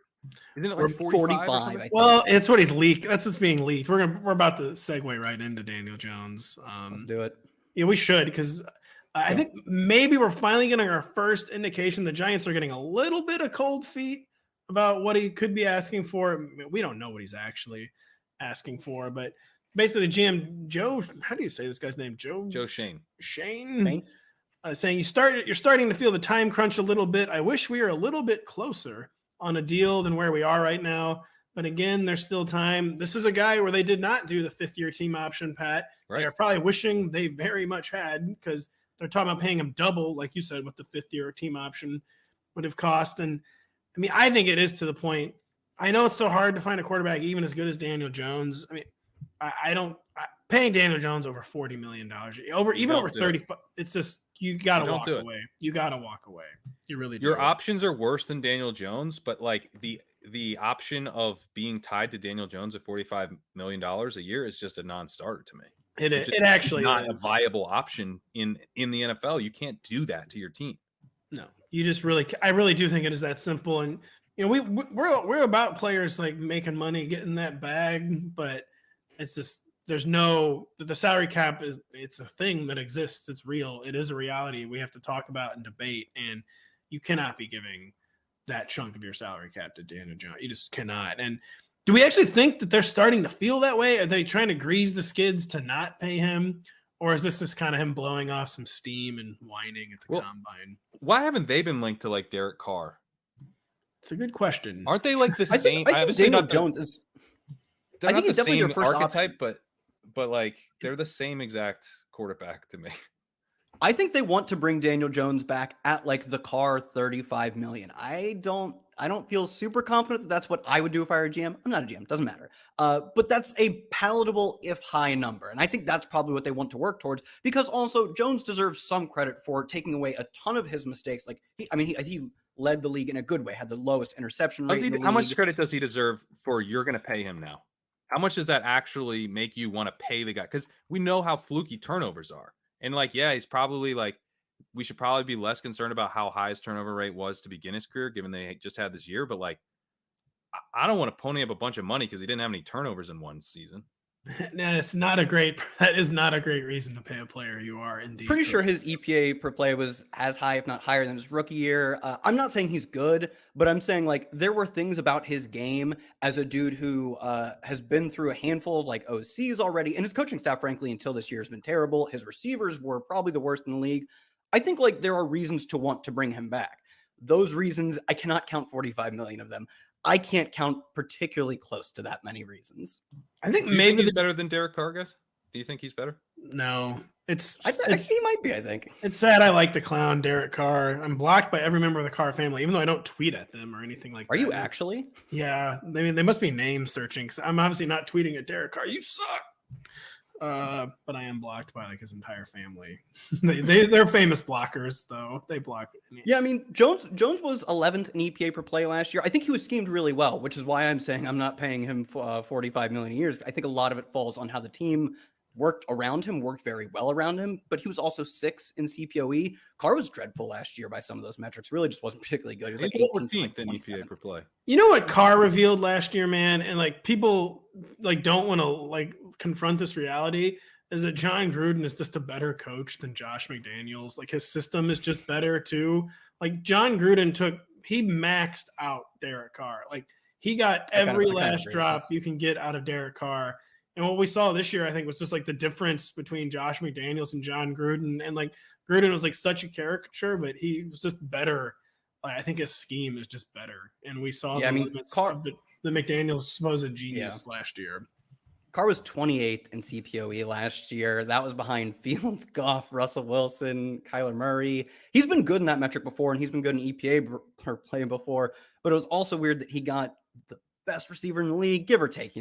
Isn't it like 45? Well, it's what he's leaked. That's what's being leaked. We're about to segue right into Daniel Jones. Let's do it. Yeah, we should, because I think maybe we're finally getting our first indication the Giants are getting a little bit of cold feet about what he could be asking for. We don't know what he's actually asking for, but basically GM Joe, how do you say this guy's name? Joe Shane. Saying you're starting to feel the time crunch a little bit. I wish we were a little bit closer on a deal than where we are right now. But again, there's still time. This is a guy where they did not do the 5th-year team option, Pat. Right. They're probably wishing they very much had, because they're talking about paying him double, like you said, what the 5th-year team option would have cost. And I mean, I think it is to the point I know it's so hard to find a quarterback even as good as Daniel Jones. I mean, paying Daniel Jones over $40 million, over 35. It's just you got to walk away. You got to walk away. You really do. Your options are worse than Daniel Jones, but like the option of being tied to Daniel Jones at $45 million a year is just a non-starter to me. It actually is not a viable option in the NFL. You can't do that to your team. No, you just I really do think it is that simple. And we're about players like making money, getting that bag, but it's just the salary cap it's a thing that exists. It's real. It is a reality we have to talk about and debate. And you cannot be giving that chunk of your salary cap to Daniel Jones. You just cannot. And do we actually think that they're starting to feel that way? Are they trying to grease the skids to not pay him? Or is this just kind of him blowing off some steam and whining at the combine? Why haven't they been linked to like Derek Carr? It's a good question. Aren't they like the same? I think Daniel Jones is. They're not he's the definitely same their first archetype, but like they're the same exact quarterback to me. I think they want to bring Daniel Jones back at like the Carr $35 million. I don't feel super confident that that's what I would do if I were a GM. I'm not a GM, doesn't matter. But that's a palatable if high number. And I think that's probably what they want to work towards, because also Jones deserves some credit for taking away a ton of his mistakes. Like he led the league in a good way, had the lowest interception rate in the league. How much credit does he deserve for you're going to pay him now? How much does that actually make you want to pay the guy? Because we know how fluky turnovers are. And like, yeah, he's probably like, we should probably be less concerned about how high his turnover rate was to begin his career, given they just had this year. But like, I don't want to pony up a bunch of money because he didn't have any turnovers in one season. That is not a great reason to pay a player. You are indeed pretty sure his EPA per play was as high, if not higher, than his rookie year. I'm not saying he's good, but I'm saying like there were things about his game as a dude who has been through a handful of like OCs already, and his coaching staff, frankly, until this year has been terrible. His receivers were probably the worst in the league. I think like there are reasons to want to bring him back. Those reasons, I cannot count 45 million of them. I can't count particularly close to that many reasons. I think maybe he's better than Derek Carr, guys. Do you think he's better? No, I think he might be. I think it's sad. I like the clown Derek Carr. I'm blocked by every member of the Carr family, even though I don't tweet at them or anything like that. Are you actually? Yeah, I mean they must be name searching because I'm obviously not tweeting at Derek Carr. You suck. But I am blocked by like his entire family. They're famous blockers, though. They block. Yeah, I mean Jones was 11th in EPA per play last year. I think he was schemed really well, which is why I'm saying I'm not paying him 45 million a year. I think a lot of it falls on how the team worked very well around him, but he was also 6th in CPOE. Carr was dreadful last year by some of those metrics. Really just wasn't particularly good. He was like 18th in EPA per play. You know what Carr revealed last year, man? And like people like don't want to like confront this reality is that John Gruden is just a better coach than Josh McDaniels. Like his system is just better too. Like John Gruden he maxed out Derek Carr. Like he got every last drop you can get out of Derek Carr. And what we saw this year, I think, was just like the difference between Josh McDaniels and John Gruden. And like Gruden was like such a caricature, but he was just better. I think his scheme is just better. And we saw limits of the McDaniels' supposed genius last year. Carr was 28th in CPOE last year. That was behind Fields, Goff, Russell Wilson, Kyler Murray. He's been good in that metric before, and he's been good in EPA per play before. But it was also weird that he got the best receiver in the league, give or take,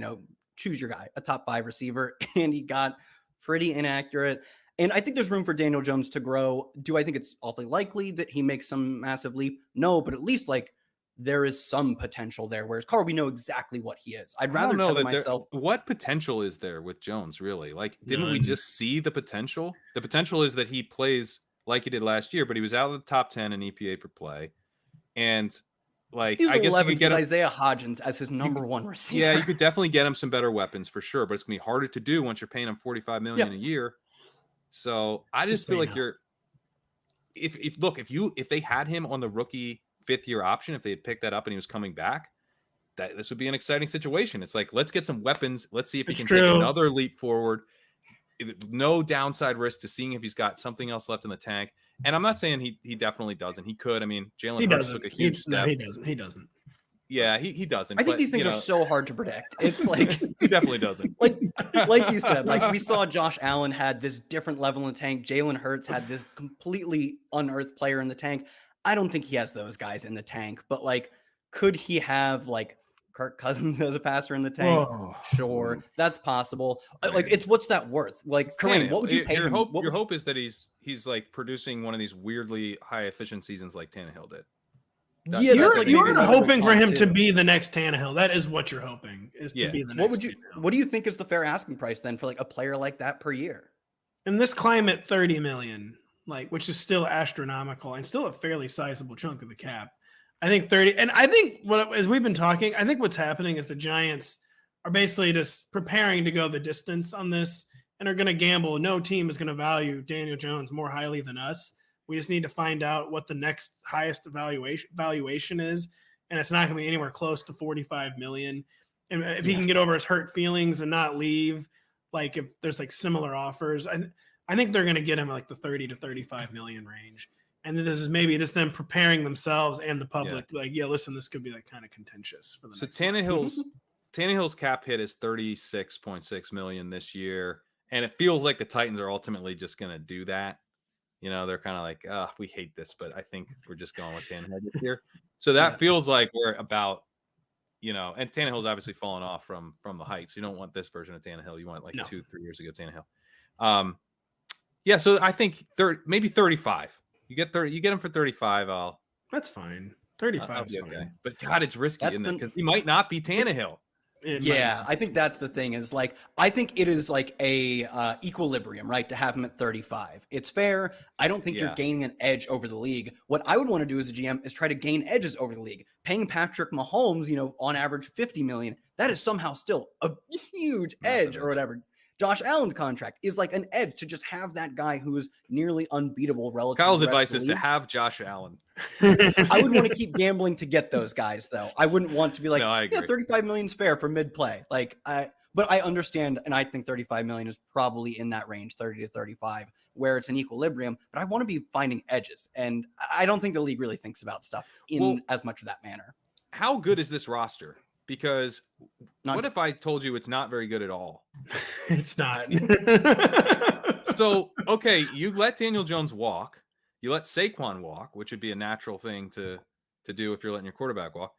choose your guy, a top 5 receiver, and he got pretty inaccurate. And I think there's room for Daniel Jones to grow. Do I think it's awfully likely that he makes some massive leap? No, but at least like there is some potential there. Whereas Carr, we know exactly what he is. I'd rather tell myself. What potential is there with Jones, really? Like, didn't we just see the potential? The potential is that he plays like he did last year, but he was out of the top 10 in EPA per play. And like, he's I guess you could get Isaiah Hodgins as his number one receiver. Yeah, you could definitely get him some better weapons for sure, but it's gonna be harder to do once you're paying him $45 million a year. So I just feel like if they had him on the rookie 5th year option, if they had picked that up and he was coming back, this would be an exciting situation. It's like, let's get some weapons. Let's see if he can take another leap forward. No downside risk to seeing if he's got something else left in the tank. And I'm not saying he definitely doesn't. He could. I mean, Jalen Hurts took a huge step. No, he doesn't. Yeah, he doesn't. I think these things are so hard to predict. It's like he definitely doesn't. Like you said, like we saw Josh Allen had this different level in the tank. Jalen Hurts had this completely unearthed player in the tank. I don't think he has those guys in the tank, but like, could he have like Kirk Cousins as a passer in the tank. Whoa. Sure, that's possible. Like, it's what's that worth? Like, Kerrane, what would you pay your him? Your hope is that he's like producing one of these weirdly high efficient seasons like Tannehill did. You're hoping for him to be the next Tannehill. That is what you're hoping, is to be the next Tannehill. What do you think is the fair asking price then for like a player like that per year? In this climate, $30 million, like, which is still astronomical and still a fairly sizable chunk of the cap. I think 30, and I think as we've been talking, I think what's happening is the Giants are basically just preparing to go the distance on this and are going to gamble. No team is going to value Daniel Jones more highly than us. We just need to find out what the next highest valuation is, and it's not going to be anywhere close to $45 million. And if he can get over his hurt feelings and not leave, like if there's like similar offers, I think they're going to get him like the 30 to 35 million range. And this is maybe just them preparing themselves and the public. Like, listen, this could be like kind of contentious for the. So Tannehill's cap hit is 36.6 million this year, and it feels like the Titans are ultimately just going to do that. You know, they're kind of like, oh, we hate this, but I think we're just going with Tannehill this year. So that feels like we're about, you know, and Tannehill's obviously fallen off from the heights. You don't want this version of Tannehill. You want like 2-3 years ago Tannehill. So I think maybe 35. You get him for 35. That's fine. 35 is okay. fine. But God, it's risky, isn't it? Because he might not be Tannehill. I think that's the thing is like, I think it is like a equilibrium, right? To have him at 35. It's fair. I don't think you're gaining an edge over the league. What I would want to do as a GM is try to gain edges over the league. Paying Patrick Mahomes, on average 50 million, that is somehow still a huge edge or whatever. Josh Allen's contract is like an edge to just have that guy who is nearly unbeatable relative. Kyle's advice is to have Josh Allen. I would want to keep gambling to get those guys, though. I wouldn't want to be like, I agree. 35 million is fair for mid-play. But I understand, and I think 35 million is probably in that range, 30 to 35, where it's an equilibrium. But I want to be finding edges, and I don't think the league really thinks about stuff in as much of that manner. How good is this roster? Because what if I told you it's not very good at all? It's not. So, okay, you let Daniel Jones walk. You let Saquon walk, which would be a natural thing to do if you're letting your quarterback walk.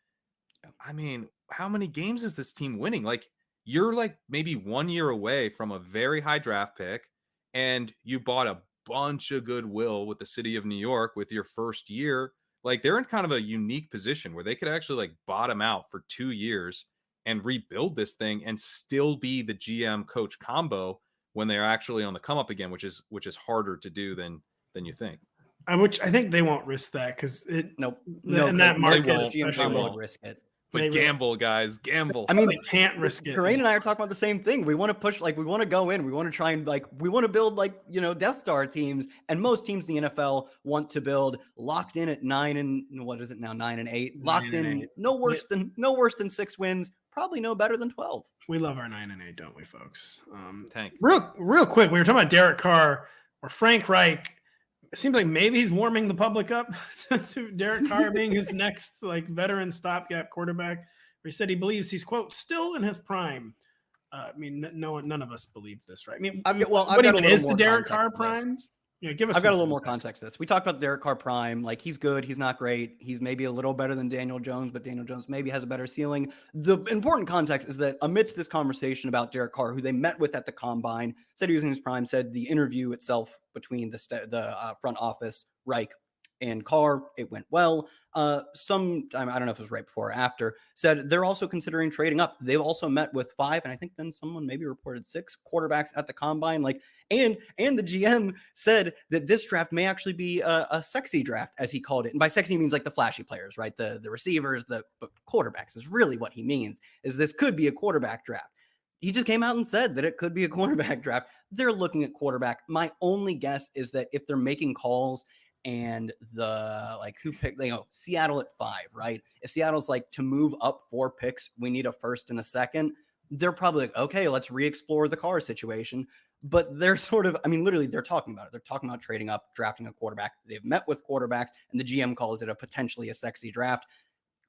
I mean, how many games is this team winning? Like, you're like maybe 1 year away from a very high draft pick, and you bought a bunch of goodwill with the city of New York with your first year. Like, they're in kind of a unique position where they could actually like bottom out for 2 years and rebuild this thing and still be the GM coach combo when they're actually on the come up again, which is harder to do than you think. Which I think they won't risk that because in that market, they won't risk it. But gamble, guys, gamble. I mean, they can't risk it. Kerrane and I are talking about the same thing. We want to push, we want to go in. We want to try and we want to build Death Star teams. And most teams in the NFL want to build locked in at 9 and 8, locked in, no worse than 6 wins, probably no better than 12. We love our 9 and 8, don't we, folks? Tank. Real quick, we were talking about Derek Carr or Frank Reich. It seems like maybe he's warming the public up to Derek Carr being his next veteran stopgap quarterback. He said he believes he's, quote, still in his prime. I mean, none of us believe this, right? I mean, is the Derek Carr prime? Give us. I've got a little more context to this. We talked about Derek Carr prime. Like, he's good. He's not great. He's maybe a little better than Daniel Jones, but Daniel Jones maybe has a better ceiling. The important context is that amidst this conversation about Derek Carr, who they met with at the Combine, said he was in his prime, said the interview itself between the front office, Reich and Carr, it went well. Sometime, I don't know if it was right before or after, said they're also considering trading up. They've also met with 5, and I think then someone maybe reported 6 quarterbacks at the Combine. And the GM said that this draft may actually be a sexy draft, as he called it. And by sexy, he means like the flashy players, right? The receivers, but quarterbacks is really what he means, is this could be a quarterback draft. He just came out and said that it could be a quarterback draft. They're looking at quarterback. My only guess is that if they're making calls and who picked, Seattle at 5, right? If Seattle's to move up 4 picks, we need a first and a second. They're probably like, okay, let's re-explore the Carr situation. But they're literally they're talking about it. They're talking about trading up, drafting a quarterback. They've met with quarterbacks, and the GM calls it potentially a sexy draft.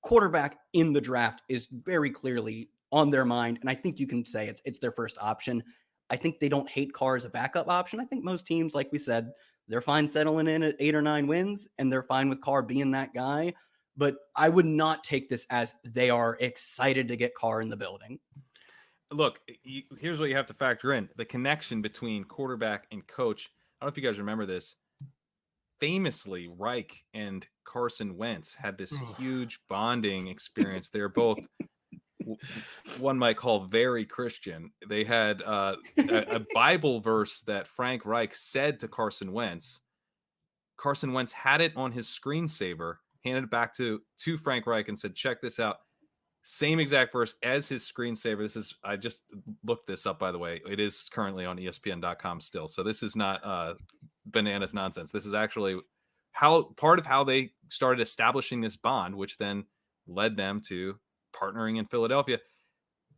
Quarterback in the draft is very clearly on their mind, and I think you can say it's their first option. I think they don't hate Carr as a backup option. I think most teams, like we said, they're fine settling in at 8 or 9 wins, and they're fine with Carr being that guy. but I would not take this as they are excited to get Carr in the building. Look, here's what you have to factor in. The connection between quarterback and coach. I don't know if you guys remember this. Famously, Reich and Carson Wentz had this huge bonding experience. They're both, one might call, very Christian. They had a Bible verse that Frank Reich said to Carson Wentz. Carson Wentz had it on his screensaver, handed it back to Frank Reich and said, check this out. Same exact verse as his screensaver. I just looked this up, by the way. It is currently on ESPN.com still. So this is not bananas nonsense. This is actually part of how they started establishing this bond, which then led them to partnering in Philadelphia.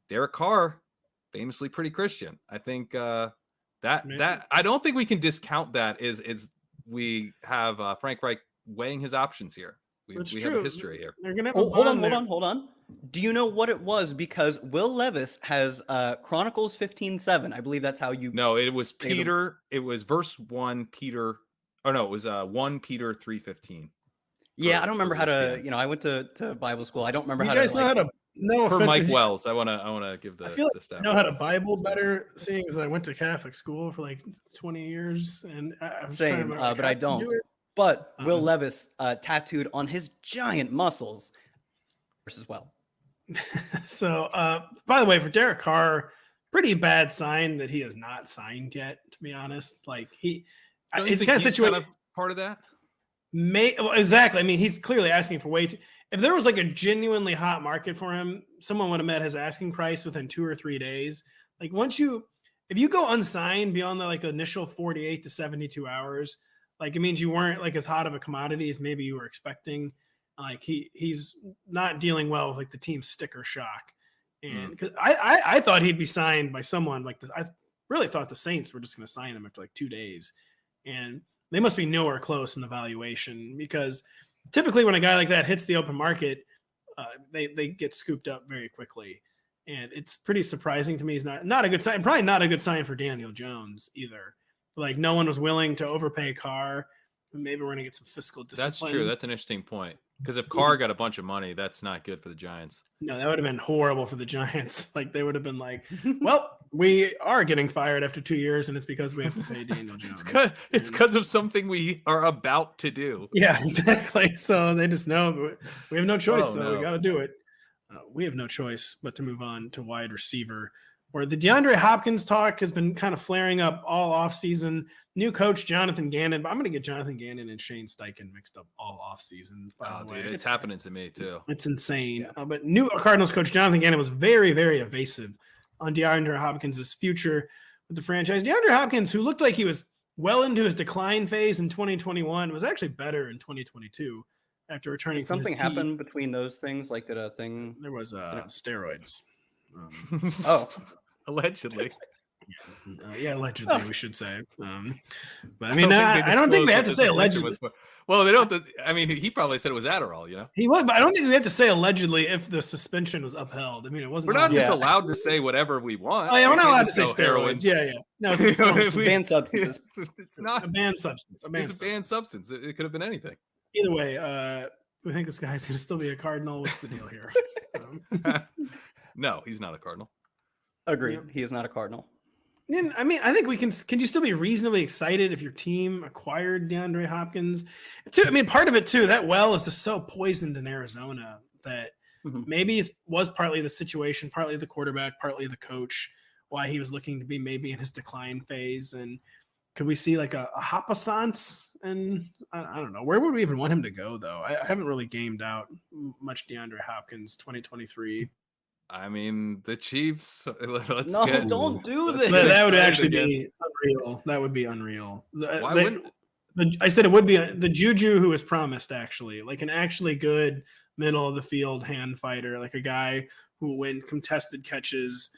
Derek Carr, famously pretty Christian. I think that I don't think we can discount that is we have Frank Reich weighing his options here. We have a history here. They're gonna have hold on. Do you know what it was? Because Will Levis has Chronicles 15:7. I believe that's how you. No, it was Peter. It was verse 1 Peter. Oh no, it was 1 Peter 3:15. Yeah, I don't remember how to. I went to Bible school. I don't remember how to. You guys know how to. No for offense, Mike Wells, I want to give the. I feel like the I know how to Bible better, seeing as I went to Catholic school for like 20 years, and I was same, but I don't. But Will Levis tattooed on his giant muscles as well. So, by the way, for Derek Carr, pretty bad sign that he has not signed yet. To be honest, like it's kind of situation. Part of that. Exactly. I mean, he's clearly asking for way too. If there was like a genuinely hot market for him, someone would have met his asking price within 2 or 3 days. Like if you go unsigned beyond the like initial 48 to 72 hours, like it means you weren't like as hot of a commodity as maybe you were expecting. Like he's not dealing well with like the team sticker shock. And because I thought he'd be signed by someone like this. I really thought the Saints were just going to sign him after like 2 days, and they must be nowhere close in the valuation, because typically when a guy like that hits the open market, they get scooped up very quickly. And it's pretty surprising to me. He's not a good sign. Probably not a good sign for Daniel Jones either. Like no one was willing to overpay Carr. Maybe we're going to get some fiscal discipline. That's true. That's an interesting point. Because if Carr got a bunch of money, that's not good for the Giants. No, that would have been horrible for the Giants. Like they would have been like, well, we are getting fired after 2 years, and it's because we have to pay Daniel Jones. It's because of something we are about to do. Yeah, exactly. So they just know we have no choice, though. No. We got to do it. We have no choice but to move on to wide receiver, where the DeAndre Hopkins talk has been kind of flaring up all offseason. New coach Jonathan Gannon, but I'm going to get Jonathan Gannon and Shane Steichen mixed up all offseason. Oh, dude, it's happening to me too. It's insane. Yeah. But new Cardinals coach Jonathan Gannon was very, very evasive on DeAndre Hopkins' future with the franchise. DeAndre Hopkins, who looked like he was well into his decline phase in 2021, was actually better in 2022 after returning from something happened between those things, like did a thing. There was steroids. Allegedly. Yeah, allegedly, we should say. But I mean, I don't think they have to say allegedly. Well, they don't. I mean, he probably said it was Adderall, He was, but I don't think we have to say allegedly if the suspension was upheld. I mean, it wasn't. We're not just allowed to say whatever we want. Oh, yeah, we're not allowed to say steroids. Yeah. No, it's a banned substance. It's not a banned substance. It's a banned substance. It could have been anything. Either way, we think this guy's going to still be a Cardinal. What's the deal here? No, he's not a Cardinal. Agreed. He is not a Cardinal. And I mean, I think we can you still be reasonably excited if your team acquired DeAndre Hopkins? Too, I mean, part of it too, that well is just so poisoned in Arizona that maybe it was partly the situation, partly the quarterback, partly the coach, why he was looking to be maybe in his decline phase. And could we see like a Hopasance? And I don't know. Where would we even want him to go, though? I haven't really gamed out much DeAndre Hopkins 2023. I mean, the Chiefs. Don't do this. That would actually be unreal. That would be unreal. Why wouldn't? I said it would be the Juju who was promised, actually, like an actually good middle of the field hand fighter, like a guy who will win contested catches,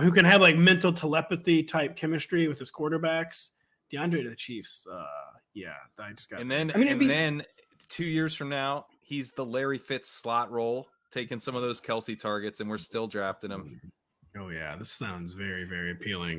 who can have like mental telepathy type chemistry with his quarterbacks. DeAndre to the Chiefs. I just got. And then 2 years from now, he's the Larry Fitz slot role, taking some of those Kelsey targets, and we're still drafting him. Oh yeah, this sounds very, very appealing.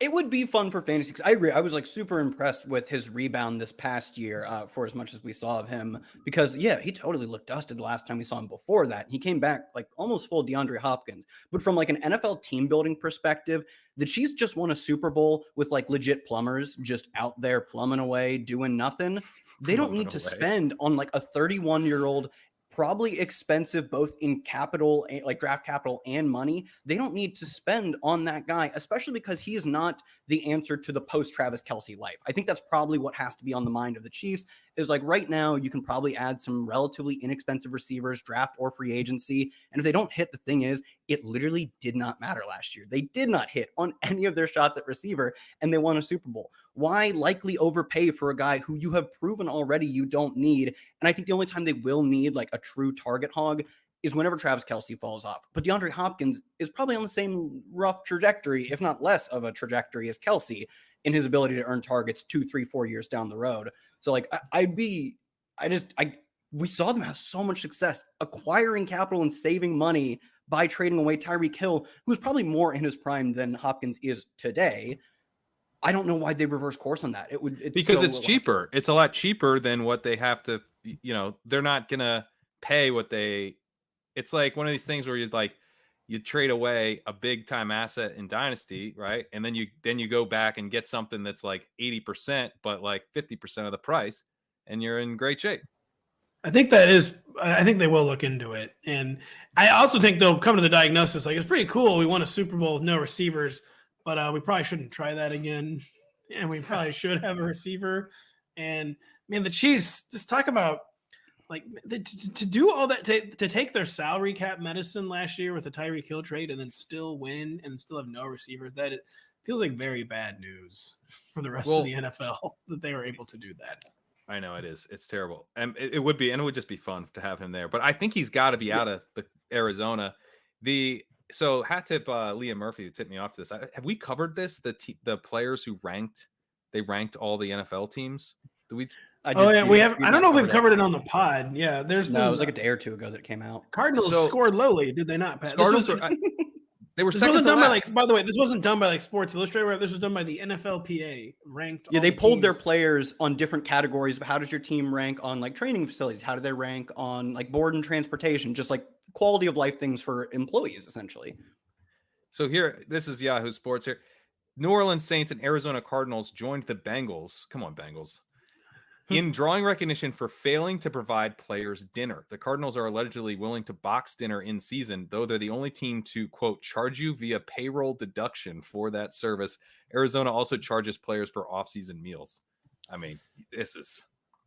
It would be fun for fantasy. I agree. I was like super impressed with his rebound this past year for as much as we saw of him, because yeah, he totally looked dusted the last time we saw him. Before that, he came back like almost full DeAndre Hopkins. But from like an NFL team building perspective, the Chiefs just won a Super Bowl with like legit plumbers just out there plumbing away, doing nothing. They don't need to spend on like a 31-year-old, probably expensive both in capital, like draft capital and money. They don't need to spend on that guy, especially because he is not the answer to the post Travis Kelce life. I think that's probably what has to be on the mind of the Chiefs, is like right now you can probably add some relatively inexpensive receivers, draft or free agency. And if they don't hit, the thing is, it literally did not matter last year. They did not hit on any of their shots at receiver and they won a Super Bowl. Why likely overpay for a guy who you have proven already you don't need? And I think the only time they will need like a true target hog is whenever Travis Kelce falls off. But DeAndre Hopkins is probably on the same rough trajectory, if not less of a trajectory as Kelce in his ability to earn targets 2, 3, 4 years down the road. So like we saw them have so much success acquiring capital and saving money by trading away Tyreek Hill, who's probably more in his prime than Hopkins is today. I don't know why they reverse course on that. Because it's cheaper. It's a lot cheaper than what they have to, they're not going to pay what it's like one of these things where you trade away a big time asset in Dynasty, right? And then you go back and get something that's like 80%, but like 50% of the price, and you're in great shape. I think they will look into it. And I also think they'll come to the diagnosis, like, it's pretty cool. We won a Super Bowl with no receivers, but we probably shouldn't try that again. And we probably should have a receiver. And man, the Chiefs, just talk about like to do all that, to take their salary cap medicine last year with the Tyreek Hill trade and then still win and still have no receivers. That it feels like very bad news for the rest of the NFL that they were able to do that. I know it is. It's terrible. And it would be, and it would just be fun to have him there. But I think he's got to be out of the Arizona. So hat tip Liam Murphy who tipped me off to this. Have we covered this? The players who ranked all the NFL teams. We have. I don't know if we've covered it on the pod. Yeah, it was like a day or two ago that it came out. Cardinals scored lowly, did they not, Pat? Cardinals they were second wasn't to done last. by the way, this wasn't done by like Sports Illustrated. This was done by the NFLPA, ranked. Yeah, they pulled their players on different categories of how does your team rank on like training facilities? How do they rank on like board and transportation? Just like quality of life things for employees, essentially. So here, this is Yahoo Sports here. New Orleans Saints and Arizona Cardinals joined the Bengals. Come on, Bengals. In drawing recognition for failing to provide players dinner. The Cardinals are allegedly willing to box dinner in season, though they're the only team to, quote, charge you via payroll deduction for that service. Arizona also charges players for off-season meals. I mean,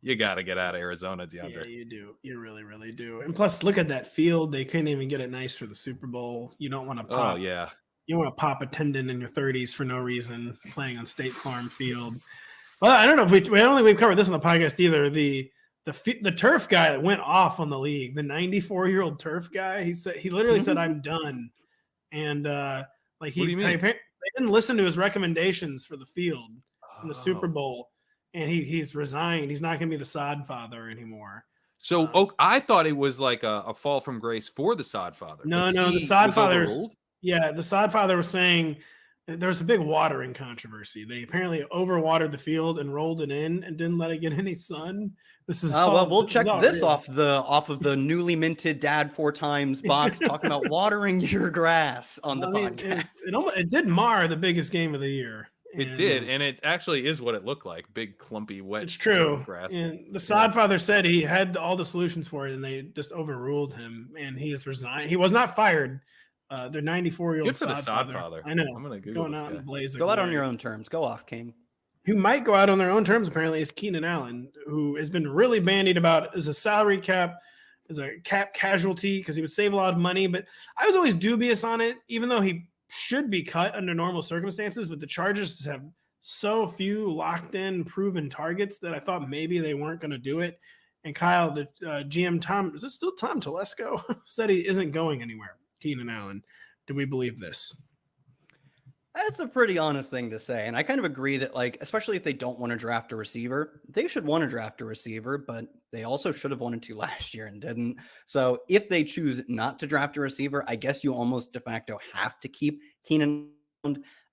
you got to get out of Arizona, DeAndre. Yeah, you do. You really, really do. And plus, look at that field. They couldn't even get it nice for the Super Bowl. You don't want to pop. Oh, yeah. You want to pop a tendon in your 30s for no reason playing on State Farm Field. Well, I don't know if I don't think we've covered this on the podcast either. The turf guy that went off on the league, the 94-year-old turf guy, he literally said, "I'm done," and they didn't listen to his recommendations for the field in the Super Bowl, and he's resigned. He's not going to be the sod father anymore. So I thought it was like a fall from grace for the sod father. No, the sod father. Yeah, the sod father was saying. There was a big watering controversy. They apparently overwatered the field and rolled it in and didn't let it get any sun. This is we'll check this off of the newly minted Dad 4 times box talking about watering your grass on the podcast. It did mar the biggest game of the year. It did, and it actually is what it looked like: big, clumpy, wet. It's true. Grass. And the sod father said he had all the solutions for it, and they just overruled him, and he has resigned. He was not fired. They're 94-year-old. Good for the sod father. I know. I'm gonna Google this guy. Go out on your own terms. Go off, King. Who might go out on their own terms apparently is Keenan Allen, who has been really bandied about as a salary cap, as a cap casualty because he would save a lot of money. But I was always dubious on it, even though he should be cut under normal circumstances. But the Chargers have so few locked-in, proven targets that I thought maybe they weren't going to do it. And Kyle, the GM Tom, is it still Tom Telesco, said he isn't going anywhere. Keenan Allen. Do we believe this? That's a pretty honest thing to say. And I kind of agree that, like, especially if they don't want to draft a receiver, they should want to draft a receiver, but they also should have wanted to last year and didn't. So if they choose not to draft a receiver, I guess you almost de facto have to keep Keenan.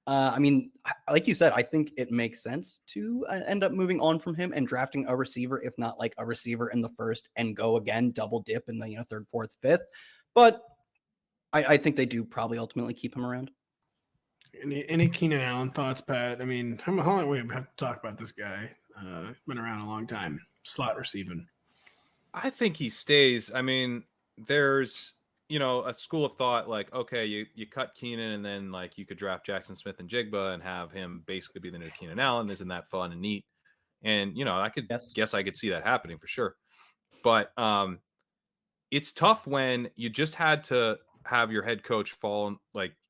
I mean, like you said, I think it makes sense to end up moving on from him and drafting a receiver, if not like a receiver in the first, and go again, double dip in the third, fourth, fifth. But I think they do probably ultimately keep him around. Any Keenan Allen thoughts, Pat? I mean, how long we have to talk about this guy? Been around a long time, slot receiving. I think he stays. I mean, there's a school of thought like, okay, you cut Keenan and then like you could draft Jackson Smith and Jigba and have him basically be the new Keenan Allen. Isn't that fun and neat? And I could guess I could see that happening for sure. But it's tough when you just had to have your head coach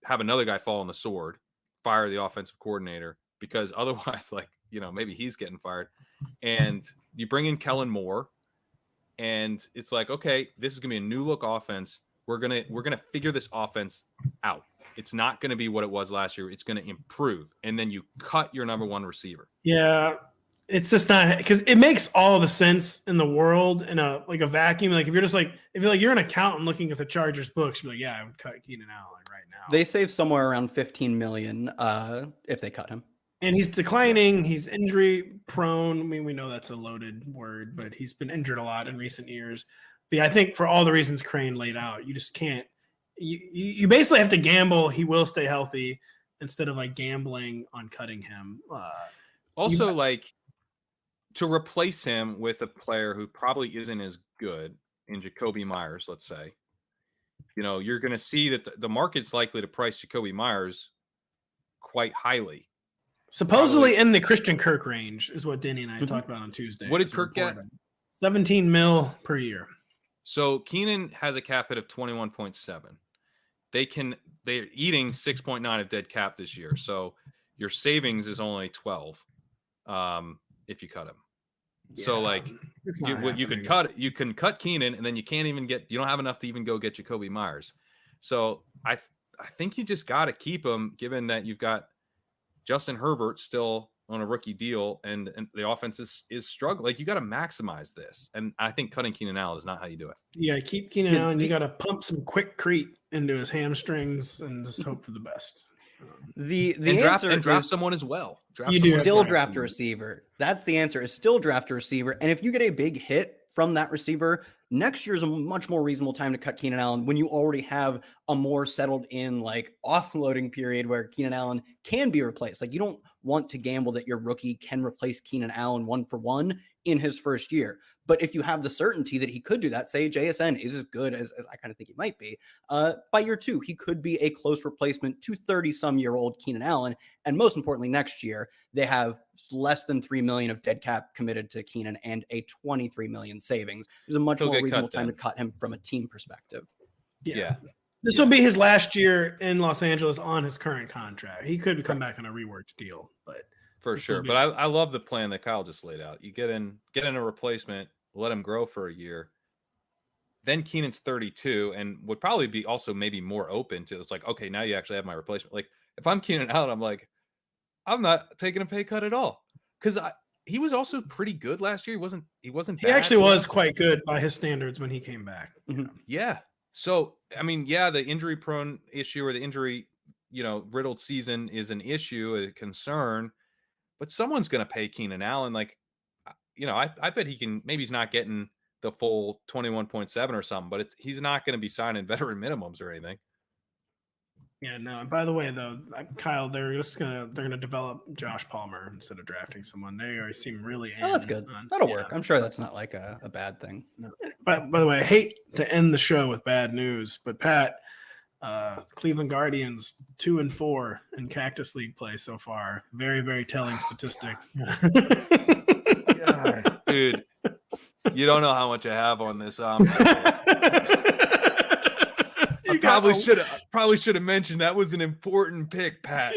have another guy fall on the sword, fire the offensive coordinator, because otherwise, maybe he's getting fired. And you bring in Kellen Moore, and it's like, okay, this is gonna be a new look offense. We're gonna figure this offense out. It's not gonna be what it was last year. It's gonna improve, and then you cut your number one receiver. Yeah, it's just not, because it makes all the sense in the world in a vacuum. Like if you're an accountant looking at the Chargers books, you're like, yeah, I would cut Keenan Allen right now. They save somewhere around $15 million if they cut him. And he's declining. He's injury prone. I mean, we know that's a loaded word, but he's been injured a lot in recent years. But yeah, I think for all the reasons Kerrane laid out, you just can't. You basically have to gamble he will stay healthy instead of gambling on cutting him. To replace him with a player who probably isn't as good in Jacoby Myers, let's say, you're going to see that the market's likely to price Jacoby Myers quite highly. Supposedly in the Christian Kirk range is what Denny and I talked about on Tuesday. What did Kirk get? $17 million per year. So Keenan has a cap hit of 21.7. They're eating 6.9 of dead cap this year. So your savings is only 12 if you cut him. Yeah, so you can cut Keenan, and then you don't have enough to even go get Jacoby Myers. So I think you just got to keep him, given that you've got Justin Herbert still on a rookie deal, and the offense is struggling. Like, you got to maximize this, and I think cutting Keenan Allen is not how you do it. Yeah, keep Keenan Allen. You got to pump some quick crete into his hamstrings and just hope for the best. The answer is draft someone as well. Draft a receiver. That's the answer. Is still draft a receiver, and if you get a big hit from that receiver, next year is a much more reasonable time to cut Keenan Allen when you already have a more settled in offloading period where Keenan Allen can be replaced. You don't want to gamble that your rookie can replace Keenan Allen 1-for-1 in his first year. But if you have the certainty that he could do that, say JSN is as good as I kind of think he might be, by year 2, he could be a close replacement to 30-some-year-old Keenan Allen. And most importantly, next year, they have less than $3 million of dead cap committed to Keenan and a $23 million savings. There's a much more reasonable time to cut him from a team perspective. Yeah. This will be his last year in Los Angeles on his current contract. He could come back on a reworked deal, but for sure. But I love the plan that Kyle just laid out. You get in a replacement, let him grow for a year. Then Keenan's 32 and would probably be also maybe more open to, it's like, okay, now you actually have my replacement. Like, if I'm Keenan Allen, I'm like, I'm not taking a pay cut at all. Because he was also pretty good last year. He wasn't bad. He actually was quite good by his standards when he came back. Mm-hmm. Yeah. So, I mean, yeah, the injury prone issue or the injury, riddled season is an issue, a concern, but someone's going to pay Keenan Allen. Like, I bet maybe he's not getting the full 21.7 or something, but he's not going to be signing veteran minimums or anything. Yeah, no. And by the way, though, Kyle, they're gonna develop Josh Palmer instead of drafting someone. They already seem really. Oh, that's good. That'll work. I'm sure that's not like a bad thing. No. By the way, I hate to end the show with bad news, but Pat, Cleveland Guardians 2-4 in Cactus League play so far. Very, very telling statistic. Dude, you don't know how much I have on this. I probably should have mentioned that was an important pick, Pat.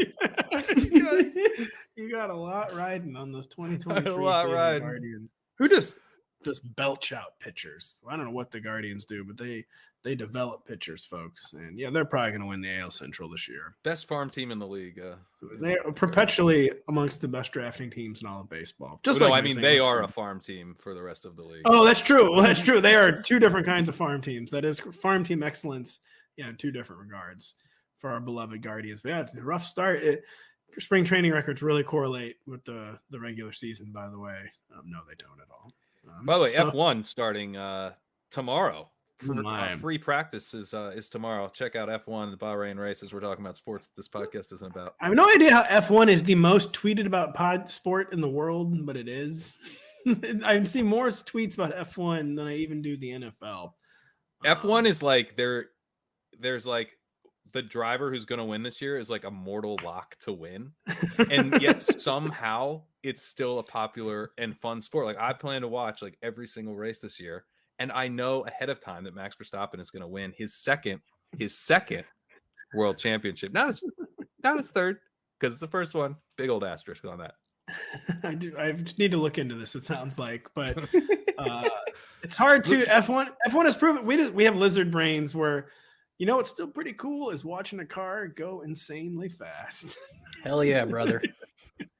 You got a lot riding on those 2023 Guardians. Who just belch out pitchers. I don't know what the Guardians do, but they develop pitchers, folks. And yeah, they're probably going to win the AL Central this year. Best farm team in the league. So they're perpetually amongst the best drafting teams in all of baseball. They are a farm team for the rest of the league. Oh, that's true. Well, that's true. They are two different kinds of farm teams. That is farm team excellence. Yeah, in two different regards. for our beloved Guardians. But yeah, rough start. Spring training records really correlate with the regular season, by the way. No, they don't at all. By the way, F1 starting tomorrow. Free practice is tomorrow. Check out F1, the Bahrain races. We're talking about sports this podcast isn't about. I have no idea how F1 is the most tweeted about pod sport in the world, but it is. I see more tweets about F1 than I even do the NFL. F1 is like there's like the driver who's going to win this year is like a mortal lock to win. And yet somehow it's still a popular and fun sport. Like I plan to watch like every single race this year. And I know ahead of time that Max Verstappen is going to win his second world championship. Not his third, because it's the first one. Big old asterisk on that. I just need to look into this. It sounds like, but it's hard to F1. F1 has proven we have lizard brains where, what's still pretty cool is watching a car go insanely fast. Hell yeah, brother.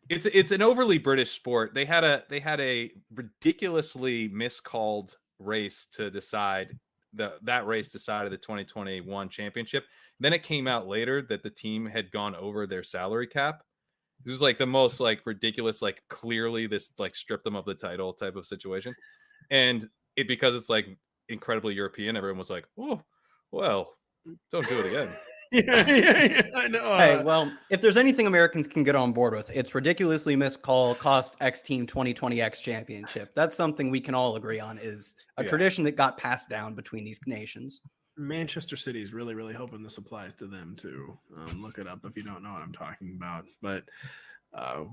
It's an overly British sport. They had a ridiculously miscalled race to decide that race decided the 2021 championship. Then it came out later that the team had gone over their salary cap. It was like the most like ridiculous, like clearly this like stripped them of the title type of situation. And because it's like incredibly European, everyone was like, oh, well, don't do it again. Yeah, I know. Hey, well, if there's anything Americans can get on board with, it's ridiculously miscall cost X team 2020 X championship. That's something we can all agree on is a tradition that got passed down between these nations. Manchester City is really, really hoping this applies to them too. Look it up if you don't know what I'm talking about. But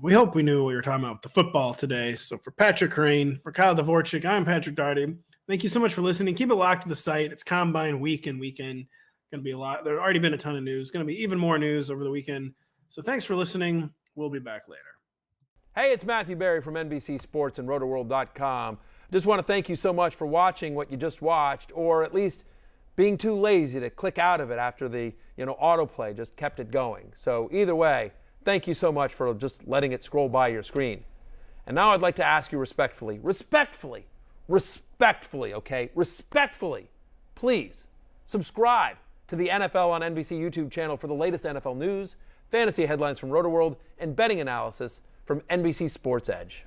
we hope we knew what we were talking about with the football today. So for Patrick Kerrane, for Kyle Dvorchak, I'm Patrick Daugherty. Thank you so much for listening. Keep it locked to the site. It's Combine week and weekend. Going to be a lot. There's already been a ton of news. Going to be even more news over the weekend. So thanks for listening. We'll be back later. Hey, it's Matthew Berry from NBC Sports and Rotoworld.com. Just want to thank you so much for watching what you just watched, or at least being too lazy to click out of it after the autoplay just kept it going. So either way, thank you so much for just letting it scroll by your screen. And now I'd like to ask you respectfully, okay? Respectfully, please subscribe to the NFL on NBC YouTube channel for the latest NFL news, fantasy headlines from Rotoworld, and betting analysis from NBC Sports Edge.